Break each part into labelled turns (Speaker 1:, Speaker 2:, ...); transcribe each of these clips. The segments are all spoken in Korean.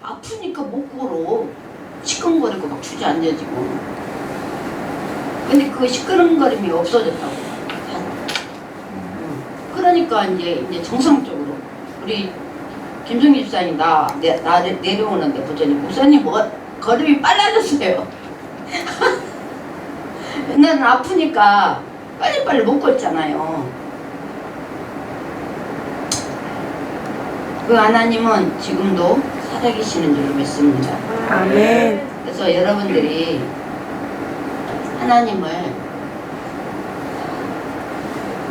Speaker 1: 아프니까 못 걸어. 시큰거리고 막 주저앉아지고. 근데 그 시끄러움거림이 없어졌다고. 그러니까 이제 정상적으로 우리 김성기 집사님 나 내려오는데 보더니 목사님 뭐 걸음이 빨라졌어요. 옛날에는 아프니까 빨리빨리 못 걷잖아요. 그 하나님은 지금도 살아계시는 줄로 믿습니다.
Speaker 2: 아멘.
Speaker 1: 그래서 여러분들이 하나님을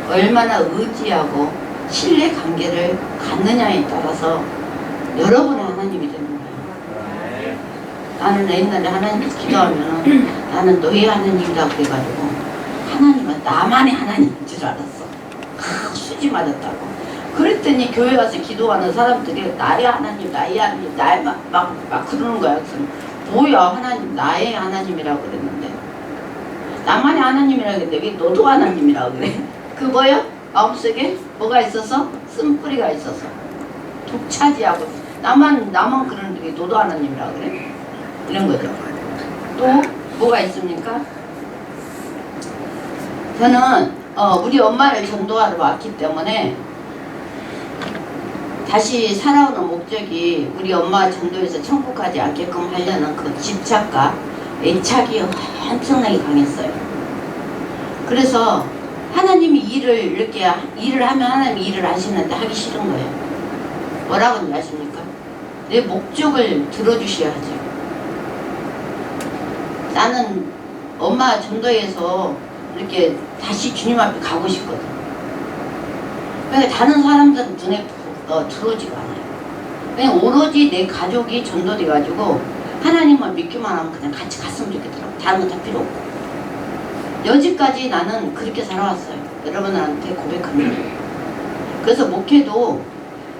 Speaker 1: 얼마나 의지하고 신뢰 관계를 갖느냐에 따라서 여러분의 하나님이 되는 거예요. 나는 옛날에 하나님께서 기도하면 나는 너의 하나님이라고 그래가지고 하나님은 나만의 하나님인 줄 알았어. 수지 맞았다고. 그랬더니 교회 가서 기도하는 사람들이 나의 하나님, 나의 하나님, 나의 막 그러는 거야. 그래서 뭐야 하나님, 나의 하나님이라고 그랬는데 나만의 하나님이라고 그랬는데 왜 너도 하나님이라고 그래? 그 뭐야? 마음속에 뭐가 있어서? 쓴뿌리가 있어서 독차지하고 나만 그러는데 왜 너도 하나님이라고 그래? 이런 거죠. 또 뭐가 있습니까? 저는 우리 엄마를 전도하러 왔기 때문에 다시 살아오는 목적이 우리 엄마 전도에서 천국 가지 않게끔 하려는 그 집착과 애착이 엄청나게 강했어요. 그래서 하나님이 이렇게 일을 하면 하나님이 일을 하시는데 하기 싫은 거예요. 뭐라고 하십니까? 내 목적을 들어주셔야 하죠. 나는 엄마 전도에서 이렇게 다시 주님 앞에 가고 싶거든. 그러니까 다른 사람들은 눈에 들어오지가 않아요. 그냥 오로지 내 가족이 전도돼가지고 하나님만 믿기만 하면 그냥 같이 갔으면 좋겠더라고. 다른 거 다 필요 없고. 여지까지 나는 그렇게 살아왔어요. 여러분들한테 고백합니다. 그래서 목회도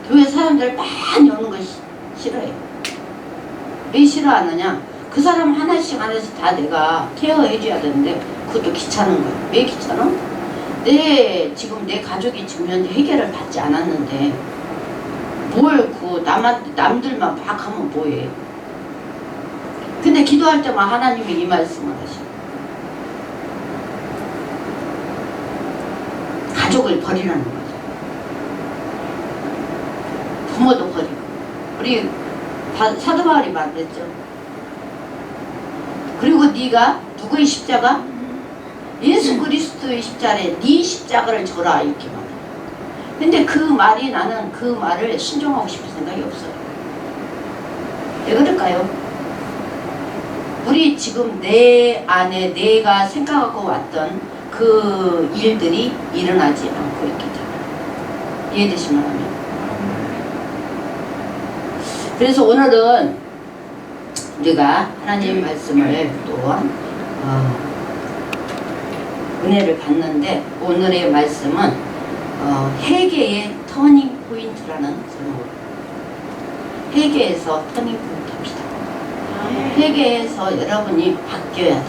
Speaker 1: 교회 사람들 많이 오는 거 싫어해요. 왜 싫어하느냐? 그 사람 하나씩 다 내가 케어해줘야 되는데 그것도 귀찮은 거예요. 왜 귀찮아? 지금 내 가족이 지금 현재 해결을 받지 않았는데 뭘 남들만 막 하면 뭐해. 근데 기도할 때만 하나님이 이 말씀을 하셔. 가족을 버리라는 거죠. 부모도 버리고. 우리 사도 바울이 말했죠. 그리고 네가 누구의 십자가? 예수 그리스도의 십자가에 네 십자가를 져라 이렇게 말해요. 근데 그 말이 나는 그 말을 순종하고 싶은 생각이 없어요. 왜 그럴까요? 우리 지금 내 안에 내가 생각하고 왔던 그 일들이 일어나지 않고 있기 때문에. 이해되시면 하면. 그래서 오늘은 우리가 하나님의 말씀을 또한 은혜를 받는데 오늘의 말씀은 회개의 터닝 포인트라는 제목으로 회개에서 터닝 포인트 합시다. 회개에서 여러분이 바뀌어야 돼.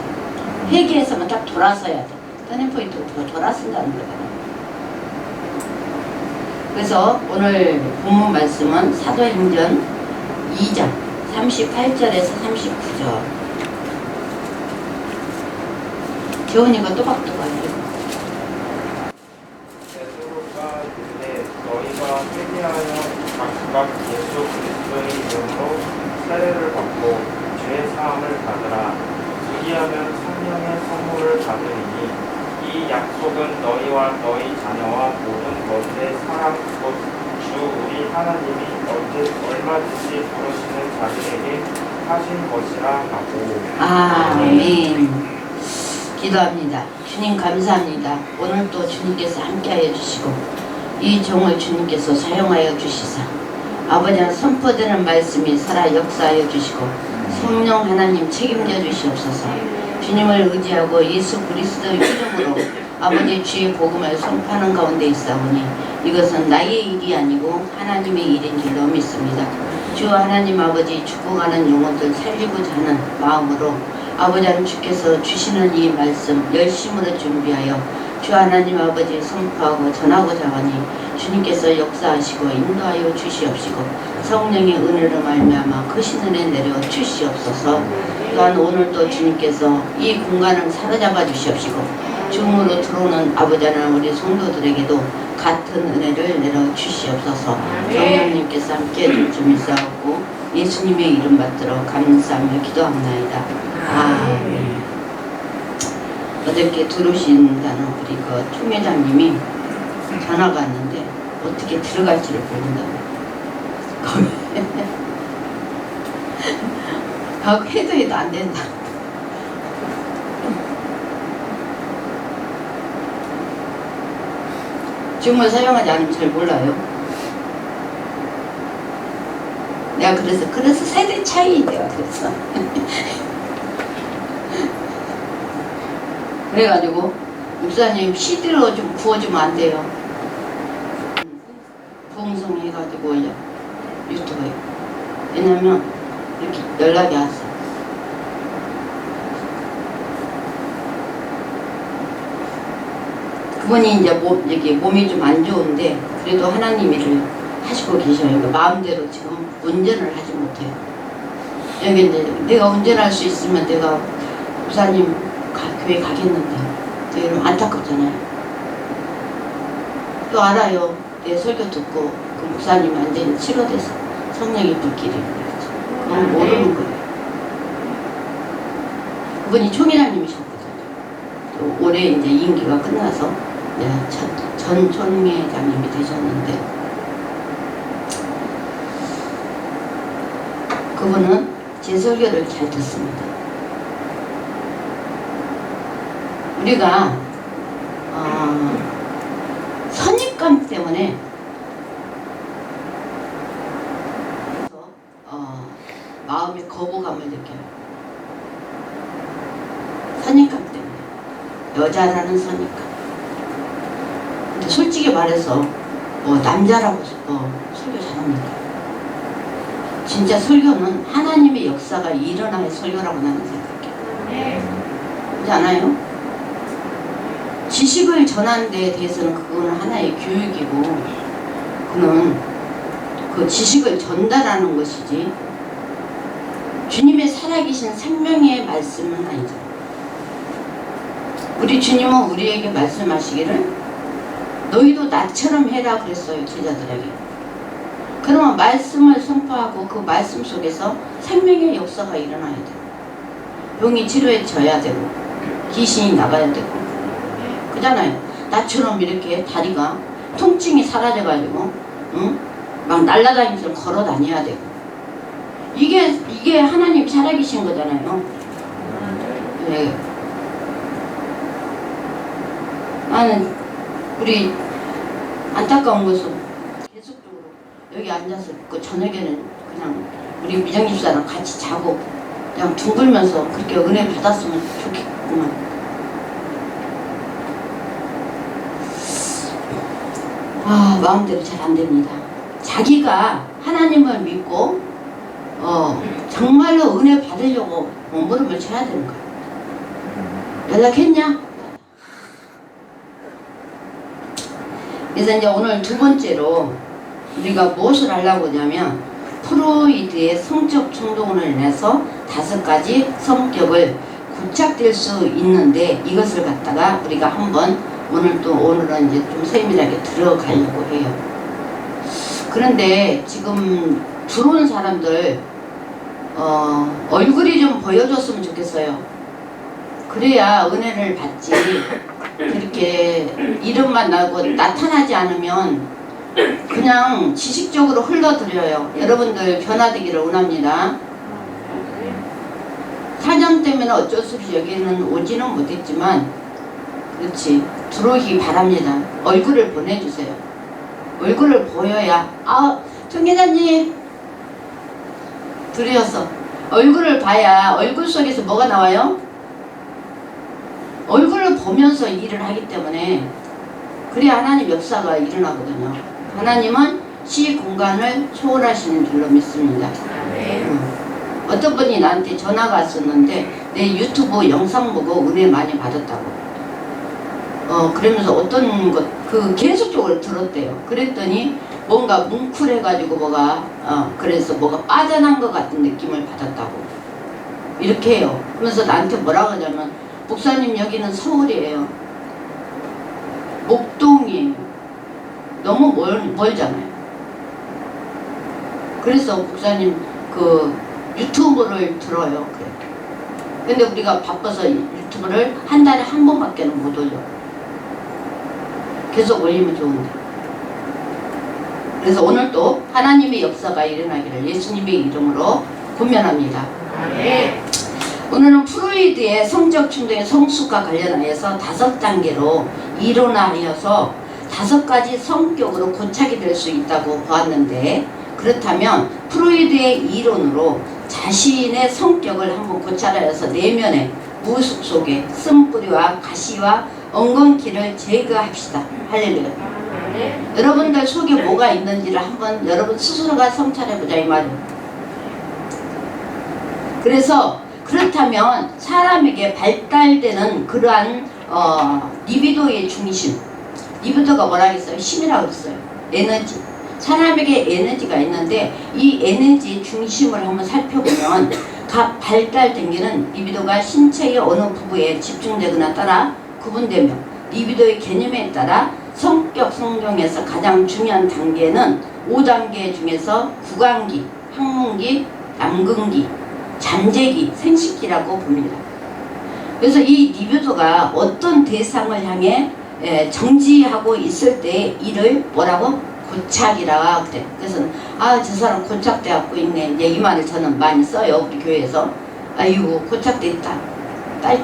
Speaker 1: 회개에서만 딱 돌아서야 돼. 터닝 포인트로 돌아선다는 거잖아요. 그래서 오늘 본문 말씀은 사도행전 2장 38절에서 39절. 재훈이가 또박또박해요.
Speaker 3: 베드로가 이르되 너희가 회개하여 각각 예수 그리스도의 이름으로 세례를 받고 죄 사함을 받으라. 그리하면 성령의 선물을 받으리니 이 약속은 너희와 너희 자녀와 모든 것의 사람 곧 주 우리 하나님이 얼마든지 부르시는 자들에게 하신 것이라 하고.
Speaker 1: 아멘. 기도합니다. 주님 감사합니다. 오늘 또 주님께서 함께하여 주시고 이 종을 주님께서 사용하여 주시사 아버지는 선포되는 말씀이 살아 역사하여 주시고 성령 하나님 책임져 주시옵소서. 주님을 의지하고 예수 그리스도의 이름으로 아버지 주의 복음을 선포하는 가운데 있사오니 이것은 나의 일이 아니고 하나님의 일인 줄로 믿습니다. 주 하나님 아버지 죽어가는 영혼들 살리고자 하는 마음으로 아버지 하나님 주께서 주시는 이 말씀 열심으로 준비하여 주 하나님 아버지 선포하고 전하고자 하니 주님께서 역사하시고 인도하여 주시옵시고 성령의 은혜로 말미암아 크신 은혜 내려 주시옵소서. 또한 오늘도 주님께서 이 공간을 사로잡아 주시옵시고 중으로 들어오는 아버지 하나님 우리 성도들에게도 같은 은혜를 내려 주시옵소서. 성령님께서 함께 해줄 줄 믿사옵고 예수님의 이름 받들어 감사하며 기도합나이다. 아멘. 어저께 들어오신다는 우리 그 총회장님이 전화가 왔는데 어떻게 들어갈지를 모른다고. 거기 해도 안 된다. 줌을 사용하지 않으면 잘 몰라요. 내가 그래서 세대 차이인데요. 그래서 그래가지고 목사님 CD로 좀 구워주면 안 돼요. 부흥성해가지고 올려 유튜브에. 왜냐면 이렇게 연락이 왔어. 그분이 이제 몸이 좀 안 좋은데 그래도 하나님 일을 하시고 계셔요. 그러니까 마음대로 지금 운전을 하지 못해요. 여기 이제 내가 운전할 수 있으면 내가 목사님 교회 가겠는데 이러면 안타깝잖아요. 또 알아요. 내 설교 듣고 그 목사님 완전히 치료돼서 성령의 불길이 그랬죠. 그건 모르는 거예요. 그분이 총회장님이셨거든요. 또 올해 이제 임기가 끝나서 전 총회장님이 되셨는데 그분은 제 설교를 잘 듣습니다. 우리가 선입감 때문에 마음의 거부감을 느껴요. 선입감 때문에. 여자라는 선입감. 근데 솔직히 말해서 남자라고 설교 잘합니까? 진짜 설교는 하나님의 역사가 일어나야 설교라고 나는 생각해요. 그렇지 않아요? 지식을 전하는 데에 대해서는 그거는 하나의 교육이고 그는 그 지식을 전달하는 것이지 주님의 살아계신 생명의 말씀은 아니죠. 우리 주님은 우리에게 말씀하시기를 너희도 나처럼 해라 그랬어요. 제자들에게. 그러면 말씀을 선포하고 그 말씀 속에서 생명의 역사가 일어나야 돼요. 병이 치료해져야 되고 귀신이 나가야 되고 그잖아요. 나처럼 이렇게 다리가 통증이 사라져가지고 막 날아다니면서 걸어 다녀야 되고 이게 하나님 살아계신 거잖아요. 네. 나는 우리 안타까운 것은 계속적으로 여기 앉아서 그 저녁에는 그냥 우리 미정집사랑 같이 자고 그냥 둥글면서 그렇게 은혜 받았으면 좋겠구만. 마음대로 잘 안 됩니다. 자기가 하나님을 믿고 정말로 은혜 받으려고 몸부림을 쳐야 되는 거예요. 연락했냐? 그래서 이제 오늘 두 번째로 우리가 무엇을 하려고 하냐면 프로이드의 성적 충동으로 인해서 5가지 성격을 구착될 수 있는데 이것을 갖다가 우리가 한번 오늘은 이제 좀 세밀하게 들어가려고 해요. 그런데 지금 들어온 사람들 얼굴이 좀 보여줬으면 좋겠어요. 그래야 은혜를 받지. 그렇게 이름만 나고 나타나지 않으면 그냥 지식적으로 흘러들여요. 여러분들 변화되기를 원합니다. 사정 때문에 어쩔 수 없이 여기는 오지는 못했지만 그렇지 들어오기 바랍니다. 얼굴을 보내주세요. 얼굴을 보여야 총회장님 들으셨어. 얼굴을 봐야 얼굴 속에서 뭐가 나와요? 얼굴을 보면서 일을 하기 때문에 그래야 하나님 역사가 일어나거든요. 하나님은 시 공간을 초월하시는 줄로 믿습니다. 어떤 분이 나한테 전화가 왔었는데 내 유튜브 영상 보고 은혜 많이 받았다고. 그러면서 어떤 것, 계속적으로 들었대요. 그랬더니 뭔가 뭉클해가지고 그래서 뭐가 빠져난 것 같은 느낌을 받았다고. 이렇게 해요. 그러면서 나한테 뭐라고 하냐면, 목사님 여기는 서울이에요. 목동이에요. 너무 멀잖아요. 그래서 목사님 유튜브를 들어요. 그래. 근데 우리가 바빠서 유튜브를 한 달에 한 번밖에 못 올려. 계속 올리면 좋은데. 그래서 오늘 또 하나님의 역사가 일어나기를 예수님의 이름으로 권면합니다.
Speaker 2: 네.
Speaker 1: 오늘은 프로이드의 성적 충동의 성숙과 관련하여서 5단계로 이론화하여서 5가지 성격으로 고착이 될 수 있다고 보았는데, 그렇다면 프로이드의 이론으로 자신의 성격을 한번 고찰하여서 내면의 무속 속에 쓴뿌리와 가시와 엉겅퀴를 제거합시다. 할렐루야.
Speaker 2: 네.
Speaker 1: 여러분들 속에 뭐가 있는지를 한번 여러분 스스로가 성찰해보자 이 말이에요. 그래서 그렇다면 사람에게 발달되는 그러한 리비도의 중심, 리비도가 뭐라 했어요? 힘이라고 했어요. 에너지. 사람에게 에너지가 있는데 이 에너지 중심을 한번 살펴보면 각 발달된 게는 리비도가 신체의 어느 부분에 집중되거나 따라 구분되며, 리비도의 개념에 따라 성격 성경에서 가장 중요한 단계는 5단계 중에서 구강기, 항문기, 남근기, 잠재기, 생식기라고 봅니다. 그래서 이 리비도가 어떤 대상을 향해 정지하고 있을 때 이를 뭐라고? 고착이라 그래. 그래서 저 사람 고착돼 갖고 있네. 이제 이 말을 저는 많이 써요. 우리 교회에서. 아이고 고착돼 있다. 빨리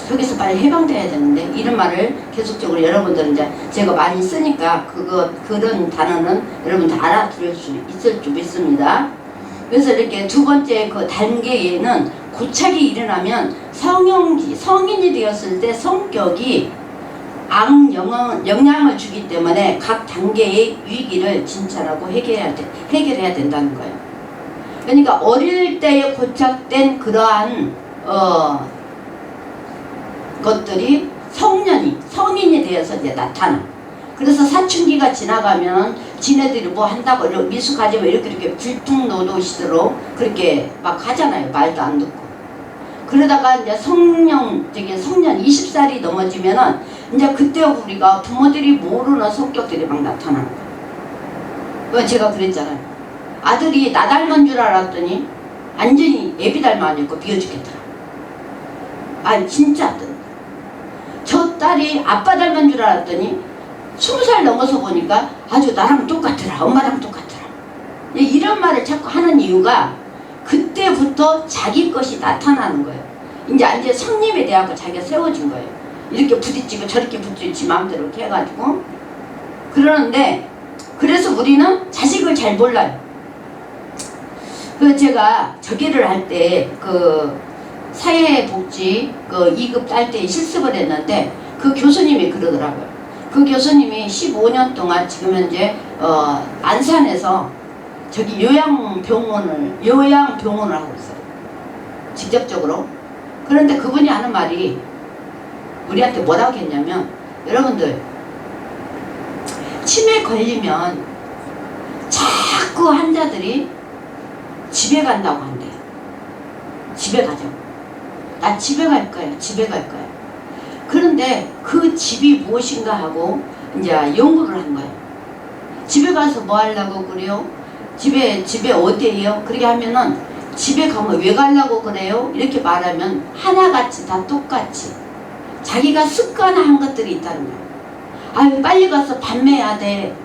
Speaker 1: 저기서 빨리 해방돼야 되는데, 이런 말을 계속적으로 여러분들은 이제 제가 많이 쓰니까 그런 단어는 여러분 다 알아들을 수 있을 줄 믿습니다. 그래서 이렇게 두 번째 단계에는 고착이 일어나면 성인이 되었을 때 성격이 영향을 주기 때문에 각 단계의 위기를 진찰하고 해결해야 된다는 거예요. 그러니까 어릴 때에 고착된 그러한 것들이 성인이 되어서 이제 나타나. 그래서 사춘기가 지나가면 지네들이 뭐 한다고 미숙하지 뭐 이렇게 불뚝노도시도록 그렇게 막 하잖아요. 말도 안 듣고. 그러다가 이제 성년 20살이 넘어지면은 이제 그때 우리가 부모들이 모르는 성격들이 막 나타나는 거예요. 제가 그랬잖아요. 아들이 나 닮은 줄 알았더니 완전히 애비 닮아니까 비어 죽겠더라. 진짜. 저 딸이 아빠 닮은 줄 알았더니 20살 넘어서 보니까 아주 나랑 똑같더라. 엄마랑 똑같더라. 이런 말을 자꾸 하는 이유가 그때부터 자기 것이 나타나는 거예요. 이제 성립에 대하고 자기가 세워진 거예요. 이렇게 부딪히고 저렇게 부딪히고 마음대로 이렇게 해가지고 그러는데, 그래서 우리는 자식을 잘 몰라요. 제가 저기를 할 때 사회복지 2급 딸 때 실습을 했는데 그 교수님이 그러더라고요. 그 교수님이 15년 동안 지금 현재 안산에서 저기 요양병원을 하고 있어요. 직접적으로. 그런데 그분이 하는 말이 우리한테 뭐라고 했냐면, 여러분들 치매 걸리면 자꾸 환자들이 집에 간다고 한대요. 집에 가죠. 나 집에 갈 거야. 집에 갈 거야. 그런데 그 집이 무엇인가 하고 이제 연구를 한 거예요. 집에 가서 뭐 하려고 그래요? 집에 어디에요? 그렇게 하면은 집에 가면 왜 가려고 그래요? 이렇게 말하면 하나같이 다 똑같이 자기가 습관화한 것들이 있다는 거예요. 빨리 가서 밤매야 돼.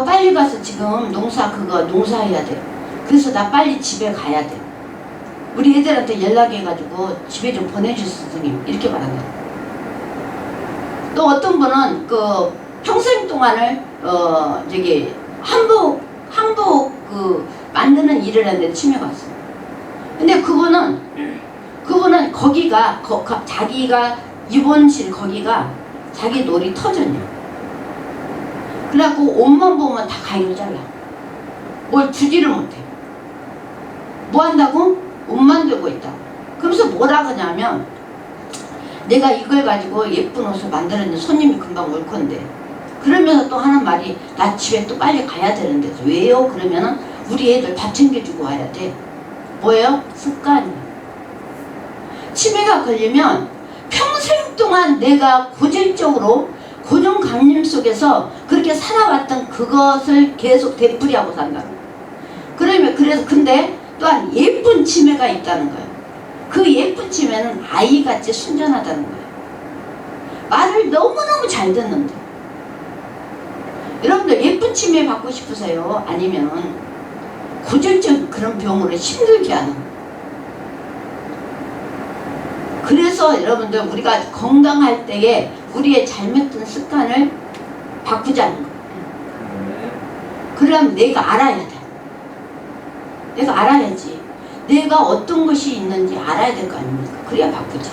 Speaker 1: 빨리 가서 지금 농사해야 돼. 그래서 나 빨리 집에 가야 돼. 우리 애들한테 연락해가지고 집에 좀 보내주세요, 선생님. 이렇게 말한다. 또 어떤 분은 평생 동안을 한복 만드는 일을 했는데 치매가 왔어요. 근데 그분은 거기가 자기가 입원실 거기가 자기 놀이터전이야. 그래갖고 옷만 보면 다 가위로 잘라. 뭘 주지를 못해. 뭐 한다고? 옷만 들고 있다. 그러면서 뭐라 그러냐면, 내가 이걸 가지고 예쁜 옷을 만들었는데 손님이 금방 올 건데. 그러면서 또 하는 말이 나 집에 또 빨리 가야 되는데. 왜요? 그러면은 우리 애들 밥 챙겨주고 와야 돼. 뭐예요? 습관이에요. 치매가 걸리면 평생 동안 내가 고질적으로 고정관념 속에서 그렇게 살아왔던 그것을 계속 되풀이하고 산다는 거예요. 그러면 그래서 근데 또한 예쁜 치매가 있다는 거예요. 그 예쁜 치매는 아이같이 순전하다는 거예요. 말을 너무너무 잘 듣는데. 여러분들 예쁜 치매 받고 싶으세요? 아니면 고질적 그런 병으로 힘들게 하는 거예요. 그래서 여러분들 우리가 건강할 때에 우리의 잘못된 습관을 바꾸자는 거예요. 그러면 내가 알아야 돼. 내가 알아야지. 내가 어떤 것이 있는지 알아야 될 거 아닙니까? 그래야 바꾸지.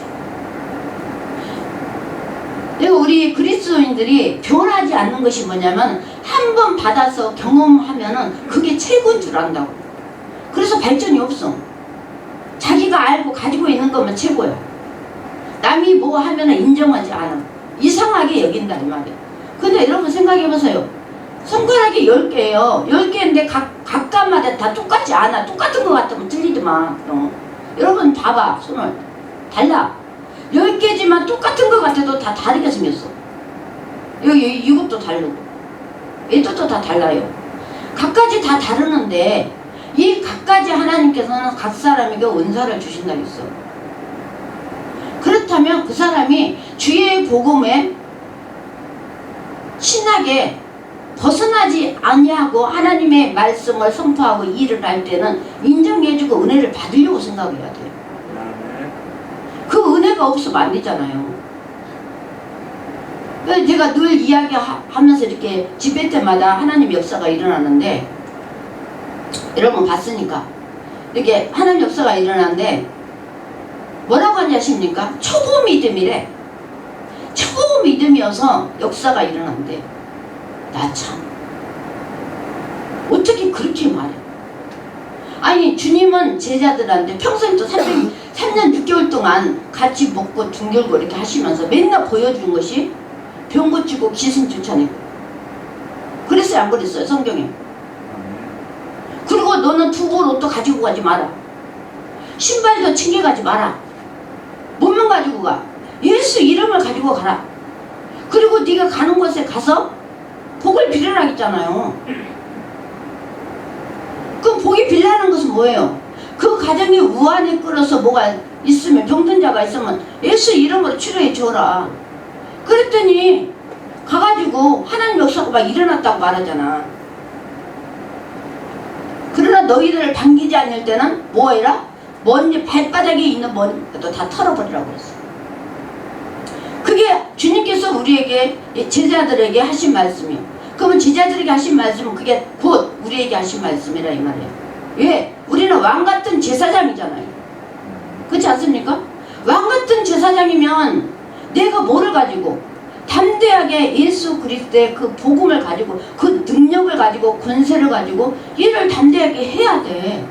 Speaker 1: 내가 우리 그리스도인들이 변하지 않는 것이 뭐냐면 한 번 받아서 경험하면은 그게 최고인 줄 안다고. 그래서 발전이 없어. 자기가 알고 가지고 있는 것만 최고야. 남이 뭐 하면은 인정하지 않아. 이상하게 여긴다 이 말이야. 근데 여러분 생각해보세요. 손가락이 10개예요. 10개인데 각각마다 다 똑같지 않아. 똑같은 것 같으면 틀리더만. 여러분 봐봐. 손을. 달라. 10개지만 똑같은 것 같아도 다 다르게 생겼어. 여기 이것도 다르고 이것도 다 달라요. 각가지 다 다르는데 이 각가지 하나님께서는 각 사람에게 은사를 주신다고 했어. 그렇다면 그 사람이 주의 복음에 신나게 벗어나지 아니하고 하나님의 말씀을 선포하고 일을 할 때는 인정해주고 은혜를 받으려고 생각해야 돼요. 그 은혜가 없으면 안 되잖아요. 제가 늘 이야기하면서 이렇게 집회 때마다 하나님 역사가 일어나는데 여러분 봤으니까 이렇게 하나님 역사가 일어나는데 뭐라고 하는지 아십니까? 초보 믿음이래. 초보 믿음이어서 역사가 일어난대. 나 참 어떻게 그렇게 말해? 아니 주님은 제자들한테 평생 또 3년 6개월 동안 같이 먹고 둥글고 이렇게 하시면서 맨날 보여준 것이 병 고치고 귀신 쫓아내고. 그랬어요 안 그랬어요 성경에? 그리고 너는 두 벌 옷도 가지고 가지 마라. 신발도 챙겨가지 마라. 뭐만 가지고 가? 예수 이름을 가지고 가라. 그리고 네가 가는 곳에 가서 복을 빌으라 했잖아요. 그럼 복이 빌라는 것은 뭐예요? 그 가정이 우환에 끌어서 뭐가 있으면 병든 자가 있으면 예수 이름으로 치료해 줘라. 그랬더니 가가지고 하나님 역사가 막 일어났다고 말하잖아. 그러나 너희들을 반기지 않을 때는 뭐 해라? 먼지 발바닥에 있는 먼지도 다 털어버리라고 그랬어. 그게 주님께서 우리에게 제자들에게 하신 말씀이에요. 그러면 제자들에게 하신 말씀은 그게 곧 우리에게 하신 말씀이라 이 말이에요. 왜? 우리는 왕같은 제사장이잖아요. 그렇지 않습니까? 왕같은 제사장이면 내가 뭐를 가지고 담대하게 예수 그리스도의 그 복음을 가지고 그 능력을 가지고 권세를 가지고 일을 담대하게 해야 돼.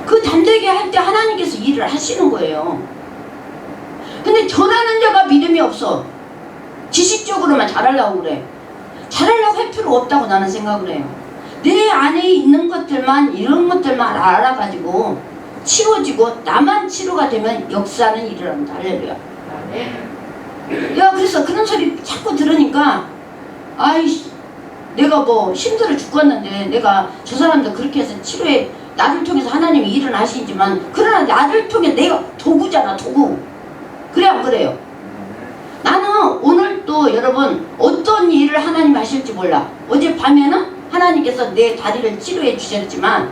Speaker 1: 그 담대하게 할 때 하나님께서 일을 하시는 거예요. 근데 전하는 자가 믿음이 없어. 지식적으로만 잘하려고 그래. 잘하려고 할 필요 없다고 나는 생각을 해요. 내 안에 있는 것들만 이런 것들만 알아가지고 치워지고 나만 치료가 되면 역사는 일어난다. 할렐루야. 야 그래서 그런 소리 자꾸 들으니까 아이씨 내가 뭐 힘들어 죽겠는데 내가 저 사람들 그렇게 해서 치료해 나를 통해서 하나님이 일을 하시지만 그러나 나를 통해 내가 도구잖아 도구. 그래 안 그래요? 나는 오늘 또 여러분 어떤 일을 하나님 하실지 몰라. 어젯밤에는 하나님께서 내 다리를 치료해 주셨지만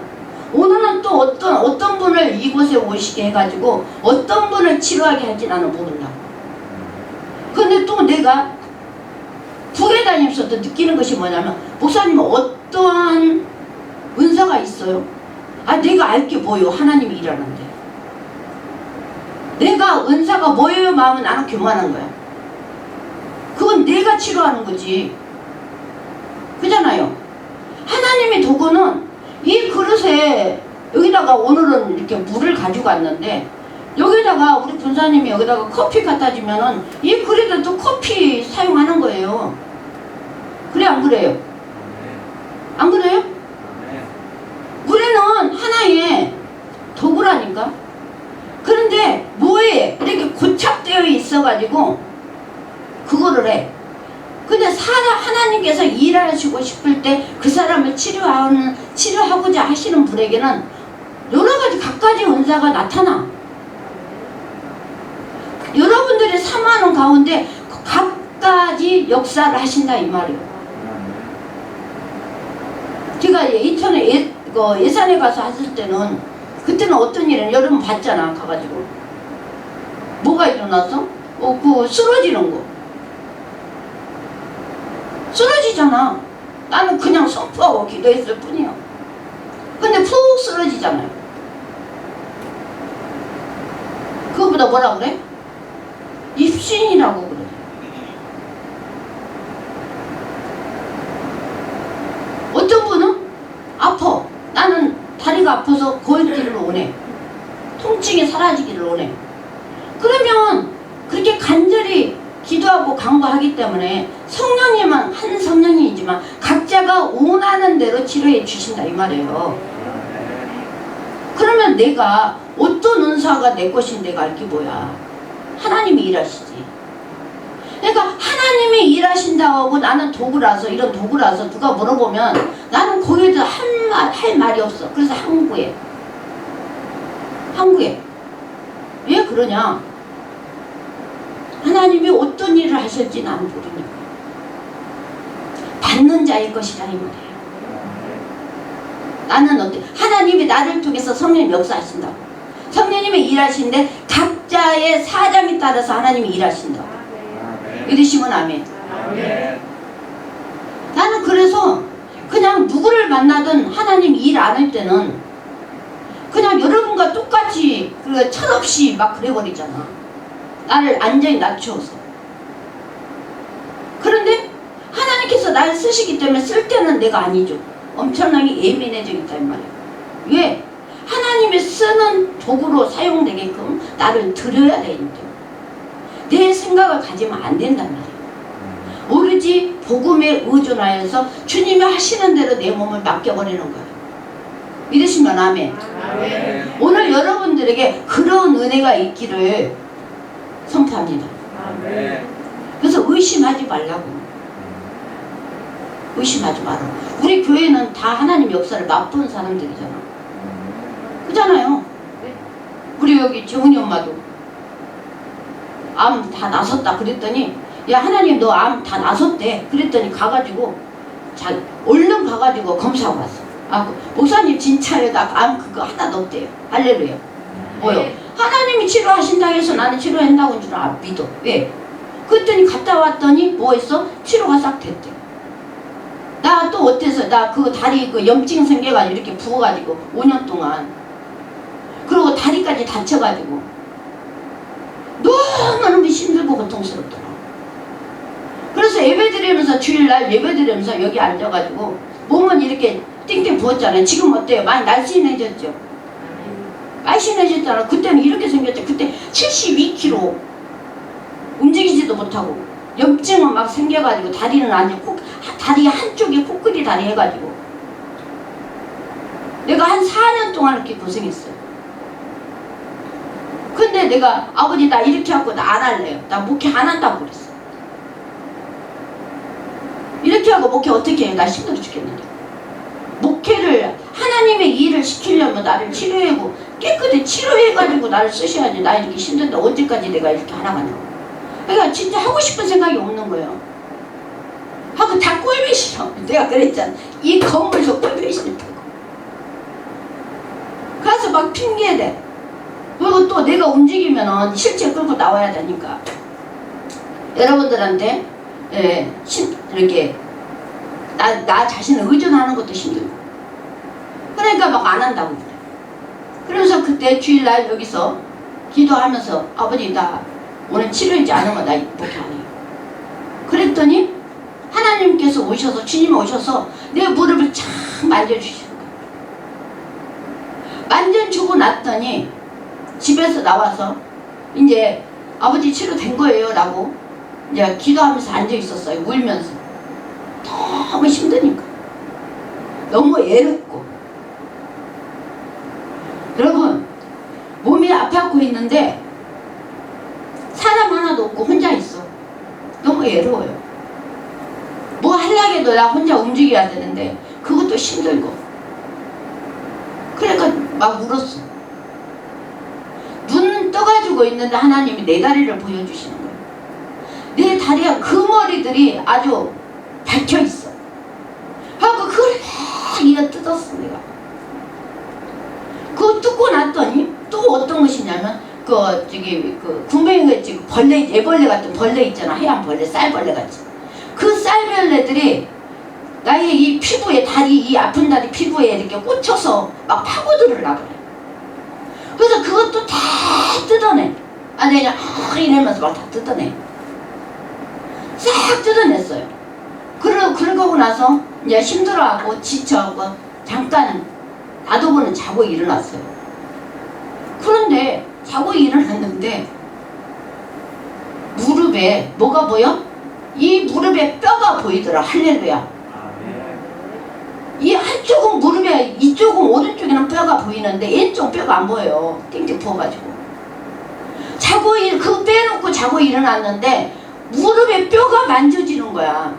Speaker 1: 오늘은 또 어떤 분을 이곳에 오시게 해가지고 어떤 분을 치료하게 할지 나는 모른다. 근데 또 내가 부에 다니면서 또 느끼는 것이 뭐냐면 목사님은 어떠한 은사가 있어요? 아 내가 알게 뭐요? 하나님이 일하는데 내가 은사가 뭐예요? 마음은 나는 교만한 거야. 그건 내가 치료하는 거지. 그잖아요. 하나님의 도구는 이 그릇에 여기다가 오늘은 이렇게 물을 가지고 왔는데 여기다가 우리 분사님이 여기다가 커피 갖다 주면은 이 그래도 또 커피 사용하는 거예요. 그래 안 그래요? 안 그래요? 우리는 하나의 도구라니까. 그런데 뭐에 이렇게 고착되어 있어가지고 그거를 해. 근데 하나님께서 일하시고 싶을 때 그 사람을 치료하고자 하시는 분에게는 여러 가지 각가지 은사가 나타나. 여러분들이 사모하는 가운데 각가지 역사를 하신다 이 말이에요. 제가 인천에 예산에 가서 했을 때는 그때는 어떤 일은 여러분 봤잖아. 가가지고 뭐가 일어나서 그 쓰러지는 거 쓰러지잖아. 나는 그냥 선포하고 기도했을 뿐이야. 근데 푹 쓰러지잖아요. 그거보다 뭐라 그래? 입신이라고 그래. 어떤 분은 아파. 나는 다리가 아파서 고혈기를 원해. 통증이 사라지기를 원해. 그러면 그렇게 간절히 기도하고 간구하기 때문에 성령님은 한 성령이지만 각자가 원하는 대로 치료해 주신다 이 말이에요. 그러면 내가 어떤 은사가 내 것인 내가 알기 뭐야. 하나님이 일하시지. 그러니까 하나님이 일하신다고 하고 나는 도구라서 이런 도구라서 누가 물어보면 나는 거기에 대해서 할 말이 없어. 그래서 항구해. 왜 그러냐? 하나님이 어떤 일을 하실지 나는 모르니까. 받는 자일 것이다 이 말이에요. 나는 어때? 하나님이 나를 통해서 성령님 역사하신다. 성령님이 일하시는데 각자의 사정에 따라서 하나님이 일하신다. 믿으시면 아멘. 나는 그래서 그냥 누구를 만나든 하나님 일 안 할 때는 그냥 여러분과 똑같이 철없이 막 그래버리잖아. 나를 완전히 낮추어서. 그런데 하나님께서 나를 쓰시기 때문에 쓸 때는 내가 아니죠. 엄청나게 예민해져 있다 이 말이에요. 왜? 하나님이 쓰는 도구로 사용되게끔 나를 드려야 되니까. 내 생각을 가지면 안 된단 말이에요. 오로지 복음에 의존하여서 주님이 하시는 대로 내 몸을 맡겨버리는 거예요. 믿으시면 아멘.
Speaker 2: 아멘.
Speaker 1: 오늘 여러분들에게 그런 은혜가 있기를 선포합니다.
Speaker 2: 아멘.
Speaker 1: 그래서 의심하지 말라고. 의심하지 마라. 우리 교회는 다 하나님 역사를 맛본 사람들이잖아. 그잖아요. 우리 여기 정은이 엄마도 암 다 나섰다 그랬더니 야 하나님 너 암 다 나섰대 그랬더니 가가지고 얼른 가가지고 검사하고 왔어. 목사님 진짜요? 나 암 그거 하나도 없대요. 할렐루야. 뭐요? 하나님이 치료하신다고 해서 나는 치료한다고 줄 믿어. 왜? 그랬더니 갔다 왔더니 뭐 했어? 치료가 싹 됐대. 나 또 어때서 나 그 다리 그 염증 생겨가지고 이렇게 부어가지고 5년 동안 그리고 다리까지 다쳐가지고 너무너무 힘들고 고통스럽더라. 그래서 예배드리면서 주일날 예배드리면서 여기 앉아가지고 몸은 이렇게 띵띵 부었잖아요. 지금 어때요? 많이 날씬해졌죠? 날씬해졌잖아. 그때는 이렇게 생겼죠. 그때 72kg 움직이지도 못하고 염증은 막 생겨가지고 다리는 아주 다리 한쪽에 코끼리 다리 해가지고 내가 한 4년 동안 이렇게 고생했어요. 근데 내가 아버지 나 이렇게 하고 나 안 할래요. 나 목회 안 한다고 그랬어. 이렇게 하고 목회 어떻게 해요? 나 힘들어 죽겠는데. 목회를 하나님의 일을 시키려면 나를 치료하고 깨끗이 치료해가지고 나를 쓰셔야지. 나 이렇게 힘든데 언제까지 내가 이렇게 하나가냐고. 그러니까 진짜 하고 싶은 생각이 없는 거예요. 하고 다 꼴보기 싫어. 내가 그랬잖아. 이 건물도 꼴보기 싫다고. 그래서 막 핑계대. 그리고 또 내가 움직이면은 실제 끌고 나와야 되니까 여러분들한테 이렇게 나 자신을 의존하는 것도 힘들고 그러니까 막 안 한다고 그래. 그래서 그때 주일날 여기서 기도하면서 아버지 나 오늘 치료하지 않으면 나 목회 안 해요. 그랬더니 하나님께서 오셔서 주님이 오셔서 내 무릎을 착 만져주시는 거예요. 만져주고 났더니 집에서 나와서 이제 아버지 치료된 거예요 라고 이제 기도하면서 앉아 있었어요. 울면서. 너무 힘드니까. 너무 애롭고. 여러분, 몸이 아파갖고 있는데 사람 하나도 없고 혼자 있어. 너무 애로워요. 뭐 하려고 해도 나 혼자 움직여야 되는데 그것도 힘들고. 그러니까 막 울었어. 눈 떠가지고 있는데 하나님이 내 다리를 보여주시는 거예요. 내 다리가 그 머리들이 아주 박혀있어. 하고 그걸 막 이거 뜯었어 내가. 그거 뜯고 났더니 또 어떤 것이냐면 그 군뱅이 같이 벌레, 애벌레 같은 벌레 있잖아. 하얀 벌레, 쌀벌레 같이. 그 쌀벌레들이 나의 이 피부에 이 아픈 다리 피부에 이렇게 꽂혀서 막 파고들으려고 그래. 그래서 그것도 다 뜯어내. 아, 내가 이러면서 막 다 뜯어내. 싹 뜯어냈어요. 그러고 나서 이제 힘들어하고 지쳐하고 잠깐 놔두고는 자고 일어났어요. 그런데 자고 일어났는데 무릎에 뭐가 보여? 이 무릎에 뼈가 보이더라. 할렐루야. 이 한쪽은 무릎에, 이쪽은 오른쪽에는 뼈가 보이는데 왼쪽 뼈가 안 보여요. 띵띵 부어가지고. 그거 빼놓고 자고 일어났는데 무릎에 뼈가 만져지는 거야.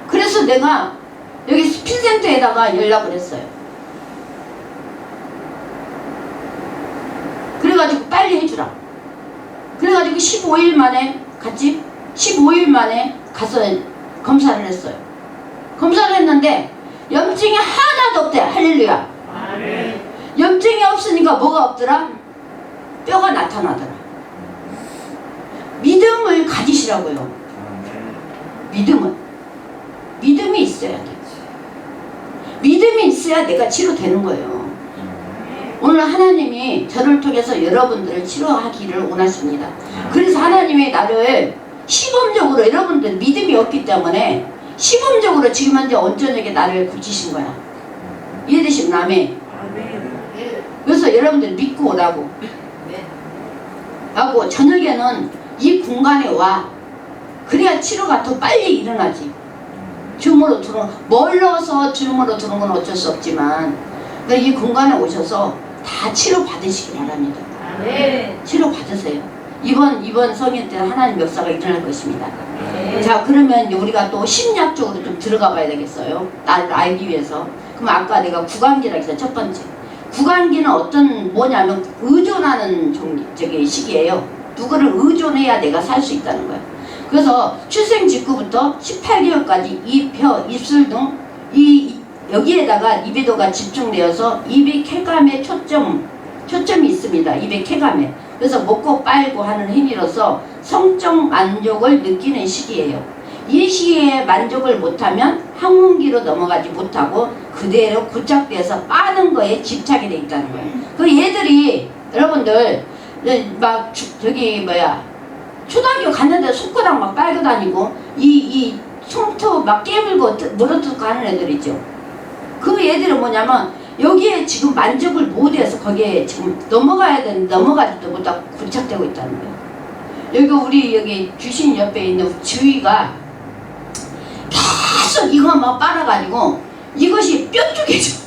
Speaker 1: 그래서 내가 여기 스핀센터에다가 연락을 했어요. 그래가지고 빨리 해주라. 그래가지고 15일 만에 가서 검사를 했어요. 검사를 했는데 염증이 하나도 없대. 할렐루야.
Speaker 2: 아멘.
Speaker 1: 염증이 없으니까 뭐가 없더라? 뼈가 나타나더라. 믿음을 가지시라고요. 믿음이 있어야 돼. 믿음이 있어야 내가 치료되는 거예요. 오늘 하나님이 저를 통해서 여러분들을 치료하기를 원하십니다. 그래서 하나님이 나를 시범적으로, 여러분들 믿음이 없기 때문에 시범적으로 지금 현재 온전하게 나를 고치신 거야. 이해되시면 아멘. 그래서 여러분들 믿고 오라고 하고, 저녁에는 이 공간에 와. 그래야 치료가 더 빨리 일어나지. 줌으로 멀어서 줌으로 들어온 건 어쩔 수 없지만 이 공간에 오셔서 다 치료 받으시기 바랍니다. 치료 받으세요. 이번 성인 때 하나님 역사가 일어날 것입니다. 자, 그러면 우리가 또 심리학 쪽으로 좀 들어가 봐야 되겠어요. 나를 알기 위해서. 그럼 아까 내가 구강기라고 했어요. 첫 번째. 구강기는 뭐냐면 의존하는 시기예요. 누구를 의존해야 내가 살 수 있다는 거예요. 그래서 출생 직후부터 18개월까지 입술 등 여기에다가 리비도가 집중되어서 입의 쾌감에 초점이 있습니다. 입의 쾌감에. 그래서 먹고 빨고 하는 행위로서 성적 만족을 느끼는 시기예요. 이 시기에 만족을 못하면 항문기로 넘어가지 못하고 그대로 고착돼서 빠는 거에 집착이 돼 있다는 거예요. 그 얘들이 여러분들 막 초등학교 갔는데 손가락 막 빨고 다니고 이 손톱 막 깨물고 물어뜯고 하는 애들 있죠. 그 애들은 뭐냐면 여기에 지금 만족을 못해서 거기에 지금 넘어가야 되는데 넘어가지도 못하고 고착되고 있다는 거예요. 우리 주신 옆에 있는 주위가 계속 이것만 빨아가지고 이것이 뼈 쪽에져.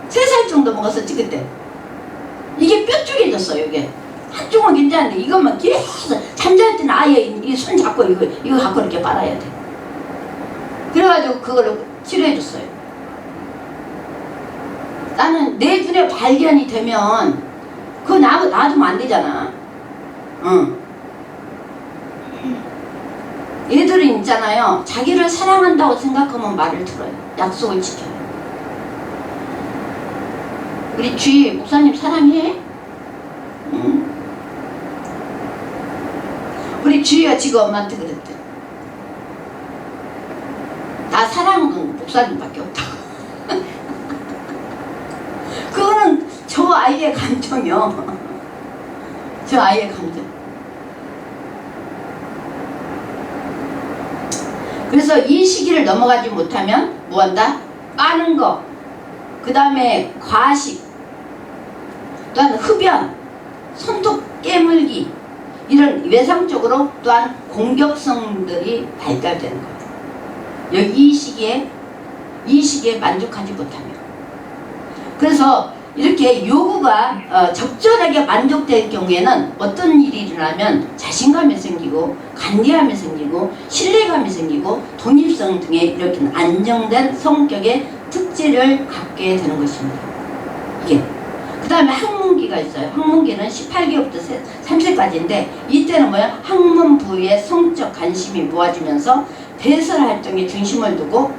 Speaker 1: 3살 정도 먹었었지 그때. 이게 뼈 쪽에졌어요. 이게 한쪽은 괜찮은데 이것만 계속 잠잘 때는 아예 이 손 잡고 이거 갖고 이렇게 빨아야 돼. 그래가지고 그거를 치료해줬어요. 나는 내 눈에 발견이 되면 그거 놔두면 안 되잖아. 응. 얘들은 있잖아요. 자기를 사랑한다고 생각하면 말을 들어요. 약속을 지켜요. 우리 주희 목사님 사랑해? 응. 우리 주희가 지금 엄마한테 그랬대. 나 사랑하는 목사님밖에 없다고. 그거는 저 아이의 감정이요. 저 아이의 감정. 그래서 이 시기를 넘어가지 못하면 뭐한다? 빠는 거, 그 다음에 과식, 또한 흡연, 손톱 깨물기 이런 외상적으로 또한 공격성들이 발달되는 거예요. 여기 이 시기에 만족하지 못하며. 그래서 이렇게 요구가 적절하게 만족될 경우에는 어떤 일이 일어나면 자신감이 생기고 관대함이 생기고 신뢰감이 생기고 독립성 등의 이렇게 안정된 성격의 특질을 갖게 되는 것입니다. 이게 그 다음에 학문기가 있어요. 학문기는 18개부터 30세까지인데 이때는 뭐야? 학문 부위에 성적 관심이 모아지면서 배설 활동에 중심을 두고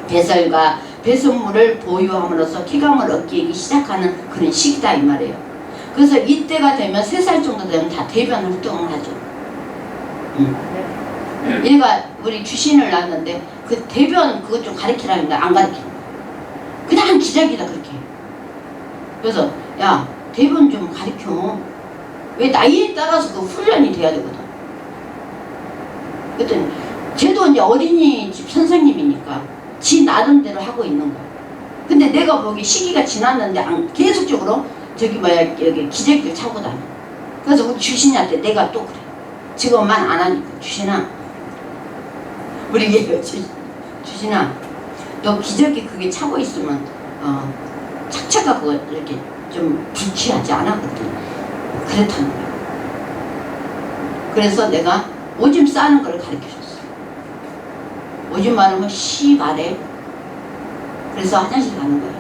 Speaker 1: 배설과 배설물을 보유함으로써 쾌감을 얻기 시작하는 그런 시기다 이 말이에요. 그래서 이때가 되면 3살 정도 되면 다 대변 활동을 하죠. 얘가 우리 주신을 낳았는데 그 대변 그것 좀 가르치라 했는데 안 가르치는 거야. 그냥 기저귀다 그렇게. 그래서 야 대변 좀 가르쳐. 왜 나이에 따라서 그 훈련이 돼야 되거든. 그랬더니 쟤도 이제 어린이집 선생님이니까 지 나름대로 하고 있는 거야. 근데 내가 보기 시기가 지났는데 계속적으로 저기 뭐야 여기 기저귀를 차고 다녀. 그래서 우리 주신이한테 내가 또 그래. 지금만 안 하니까 주신아 우리 얘기해요. 주신아 너 기저귀 그게 차고 있으면 착착가 그거 이렇게 좀 불쾌하지 않아? 그랬더니 그렇다는 거야. 그래서 내가 오줌 싸는 걸 가르쳐줬어. 오줌 마르면 씨 말해. 그래서 화장실 가는 거야.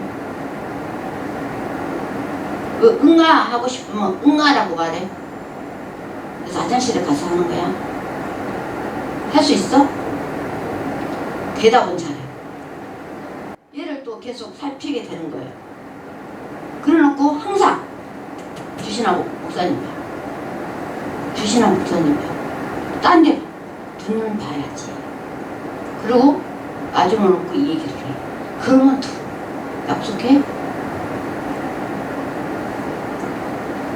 Speaker 1: 그 응아 하고 싶으면 응아라고 말해. 그래서 화장실에 가서 하는 거야. 할 수 있어? 대답은 잘해. 얘를 또 계속 살피게 되는 거예요. 그래놓고 항상 주신하고 목사님 봐. 주신하고 목사님 봐. 딴 데 눈을 봐야지. 그리고 마중을 놓고 이 얘기를 해. 그러면 또 약속해.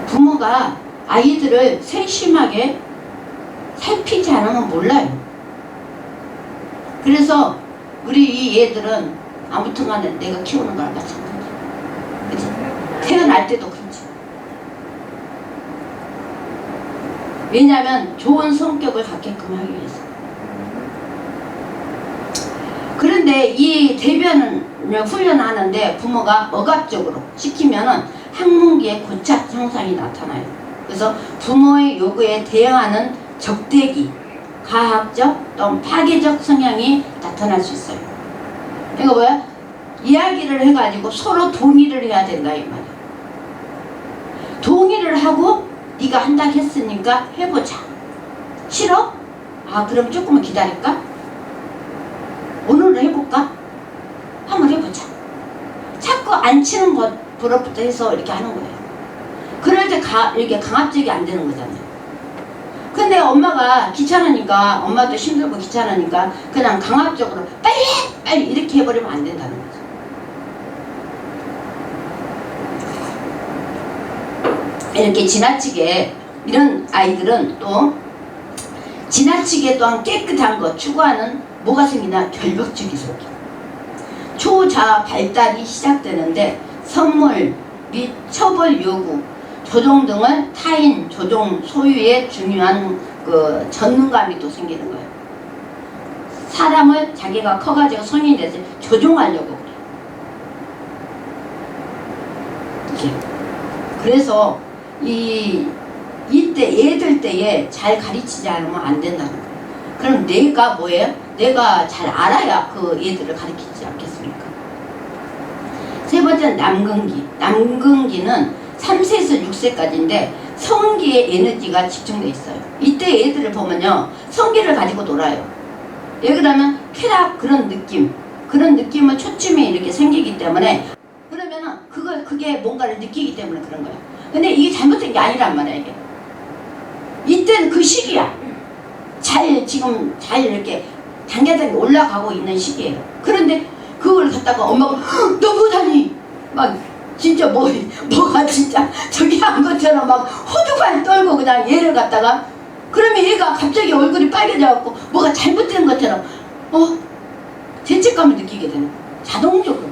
Speaker 1: 부모가 아이들을 세심하게 살피지 않으면 몰라요. 그래서 우리 이 애들은 아무튼 간에 내가 키우는 거랑 마찬가지야. 그치? 태어날 때도 그렇지. 왜냐하면 좋은 성격을 갖게끔 하기 위해서. 그런데 이 대변을 훈련하는데 부모가 억압적으로 시키면은 학문기에 고착 현상이 나타나요. 그래서 부모의 요구에 대응하는 적대기, 가학적 또는 파괴적 성향이 나타날 수 있어요. 이거 뭐야? 이야기를 해가지고 서로 동의를 해야 된다 이 말이야. 동의를 하고 네가 한다 했으니까 해보자. 싫어? 아 그럼 조금만 기다릴까? 오늘은 해볼까? 한번 해보자. 자꾸 안 치는 버릇부터 해서 이렇게 하는 거예요. 그럴 때 이렇게 강압적이 안 되는 거잖아요. 근데 엄마가 귀찮으니까 엄마도 힘들고 귀찮으니까 그냥 강압적으로 빨리 이렇게 해버리면 안 된다는 거죠. 이렇게 지나치게 이런 아이들은 또 지나치게 또한 깨끗한 것 추구하는 뭐가 생기나 결벽적이 생겨. 초자아 발달이 시작되는데 선물 및 처벌 요구, 조종 등을 타인 조종 소유의 중요한 그 전능감이 또 생기는 거예요. 사람을 자기가 커가지고 성인이 돼서 조종하려고 그래. 이렇게. 그래서 이때 애들 때에 잘 가르치지 않으면 안 된다는 거예요. 그럼 내가 뭐예요? 내가 잘 알아야 그 애들을 가르치지 않겠습니까? 세 번째는 남근기. 남근기는 3세에서 6세까지인데 성기의 에너지가 집중돼 있어요. 이때 애들을 보면요 성기를 가지고 놀아요. 왜 그러면 쾌락 그런 느낌을 초점이 이렇게 생기기 때문에 그러면은 그게 뭔가를 느끼기 때문에 그런 거예요. 근데 이게 잘못된 게 아니란 말이야 이게. 이때는 그 시기야. 지금 잘 이렇게 단계단계 올라가고 있는 시기예요. 그런데 그걸 갖다가 엄마가 너 뭐하니? 막 진짜 뭐가 진짜 저기 한 것처럼 막 호두발 떨고 그냥 얘를 갖다가 그러면 얘가 갑자기 얼굴이 빨개져갖고 뭐가 잘못된 것처럼 죄책감을 느끼게 되는 거예요. 자동적으로.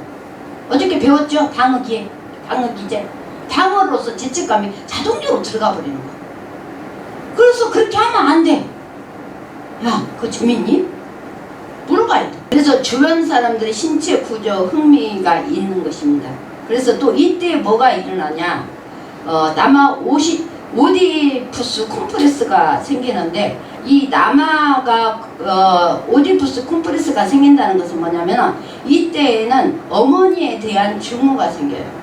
Speaker 1: 어저께 배웠죠? 방어기제. 방어로서 죄책감이 자동적으로 들어가 버리는 거야. 그래서 그렇게 하면 안 돼. 야, 그거 재밌니? 물어봐야 돼. 그래서 주변 사람들의 신체 구조 흥미가 있는 것입니다. 그래서 또 이때 뭐가 일어나냐? 남아 오디푸스 콤프레스가 생기는데, 이 남아가 오디푸스 콤프레스가 생긴다는 것은 뭐냐면, 이때에는 어머니에 대한 증오가 생겨요.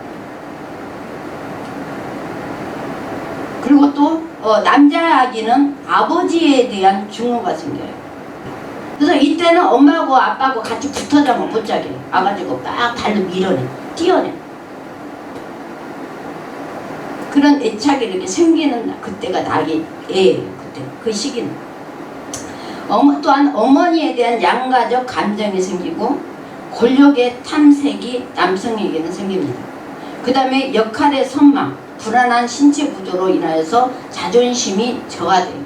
Speaker 1: 그리고 또 남자 아기는 아버지에 대한 증오가 생겨요. 그래서 이때는 엄마하고 아빠하고 같이 붙어 자면 못 자게 와가지고 막 발로 밀어내, 뛰어내. 그런 애착이 이렇게 생기는 그때가 나기 애예요. 그때 그 시기는. 또한 어머니에 대한 양가적 감정이 생기고 권력의 탐색이 남성에게는 생깁니다. 그 다음에 역할의 선망, 불안한 신체 구조로 인하여서 자존심이 저하돼요.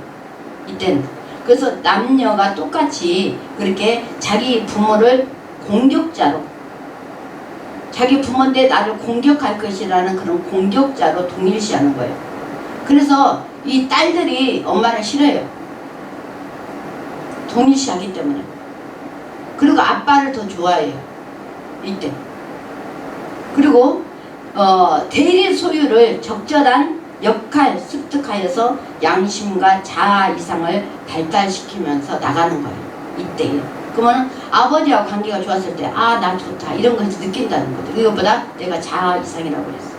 Speaker 1: 이때는. 그래서 남녀가 똑같이 그렇게 자기 부모를 공격자로, 자기 부모인데 나를 공격할 것이라는 그런 공격자로 동일시하는 거예요. 그래서 이 딸들이 엄마를 싫어해요. 동일시하기 때문에. 그리고 아빠를 더 좋아해요. 이때. 그리고 대리 소유를 적절한 역할 습득하여서 양심과 자아 이상을 발달시키면서 나가는 거예요. 이때에. 그러면 아버지와 관계가 좋았을 때, 아, 나 좋다, 이런 걸 느낀다는 거죠. 이것보다 내가 자아 이상이라고 그랬어.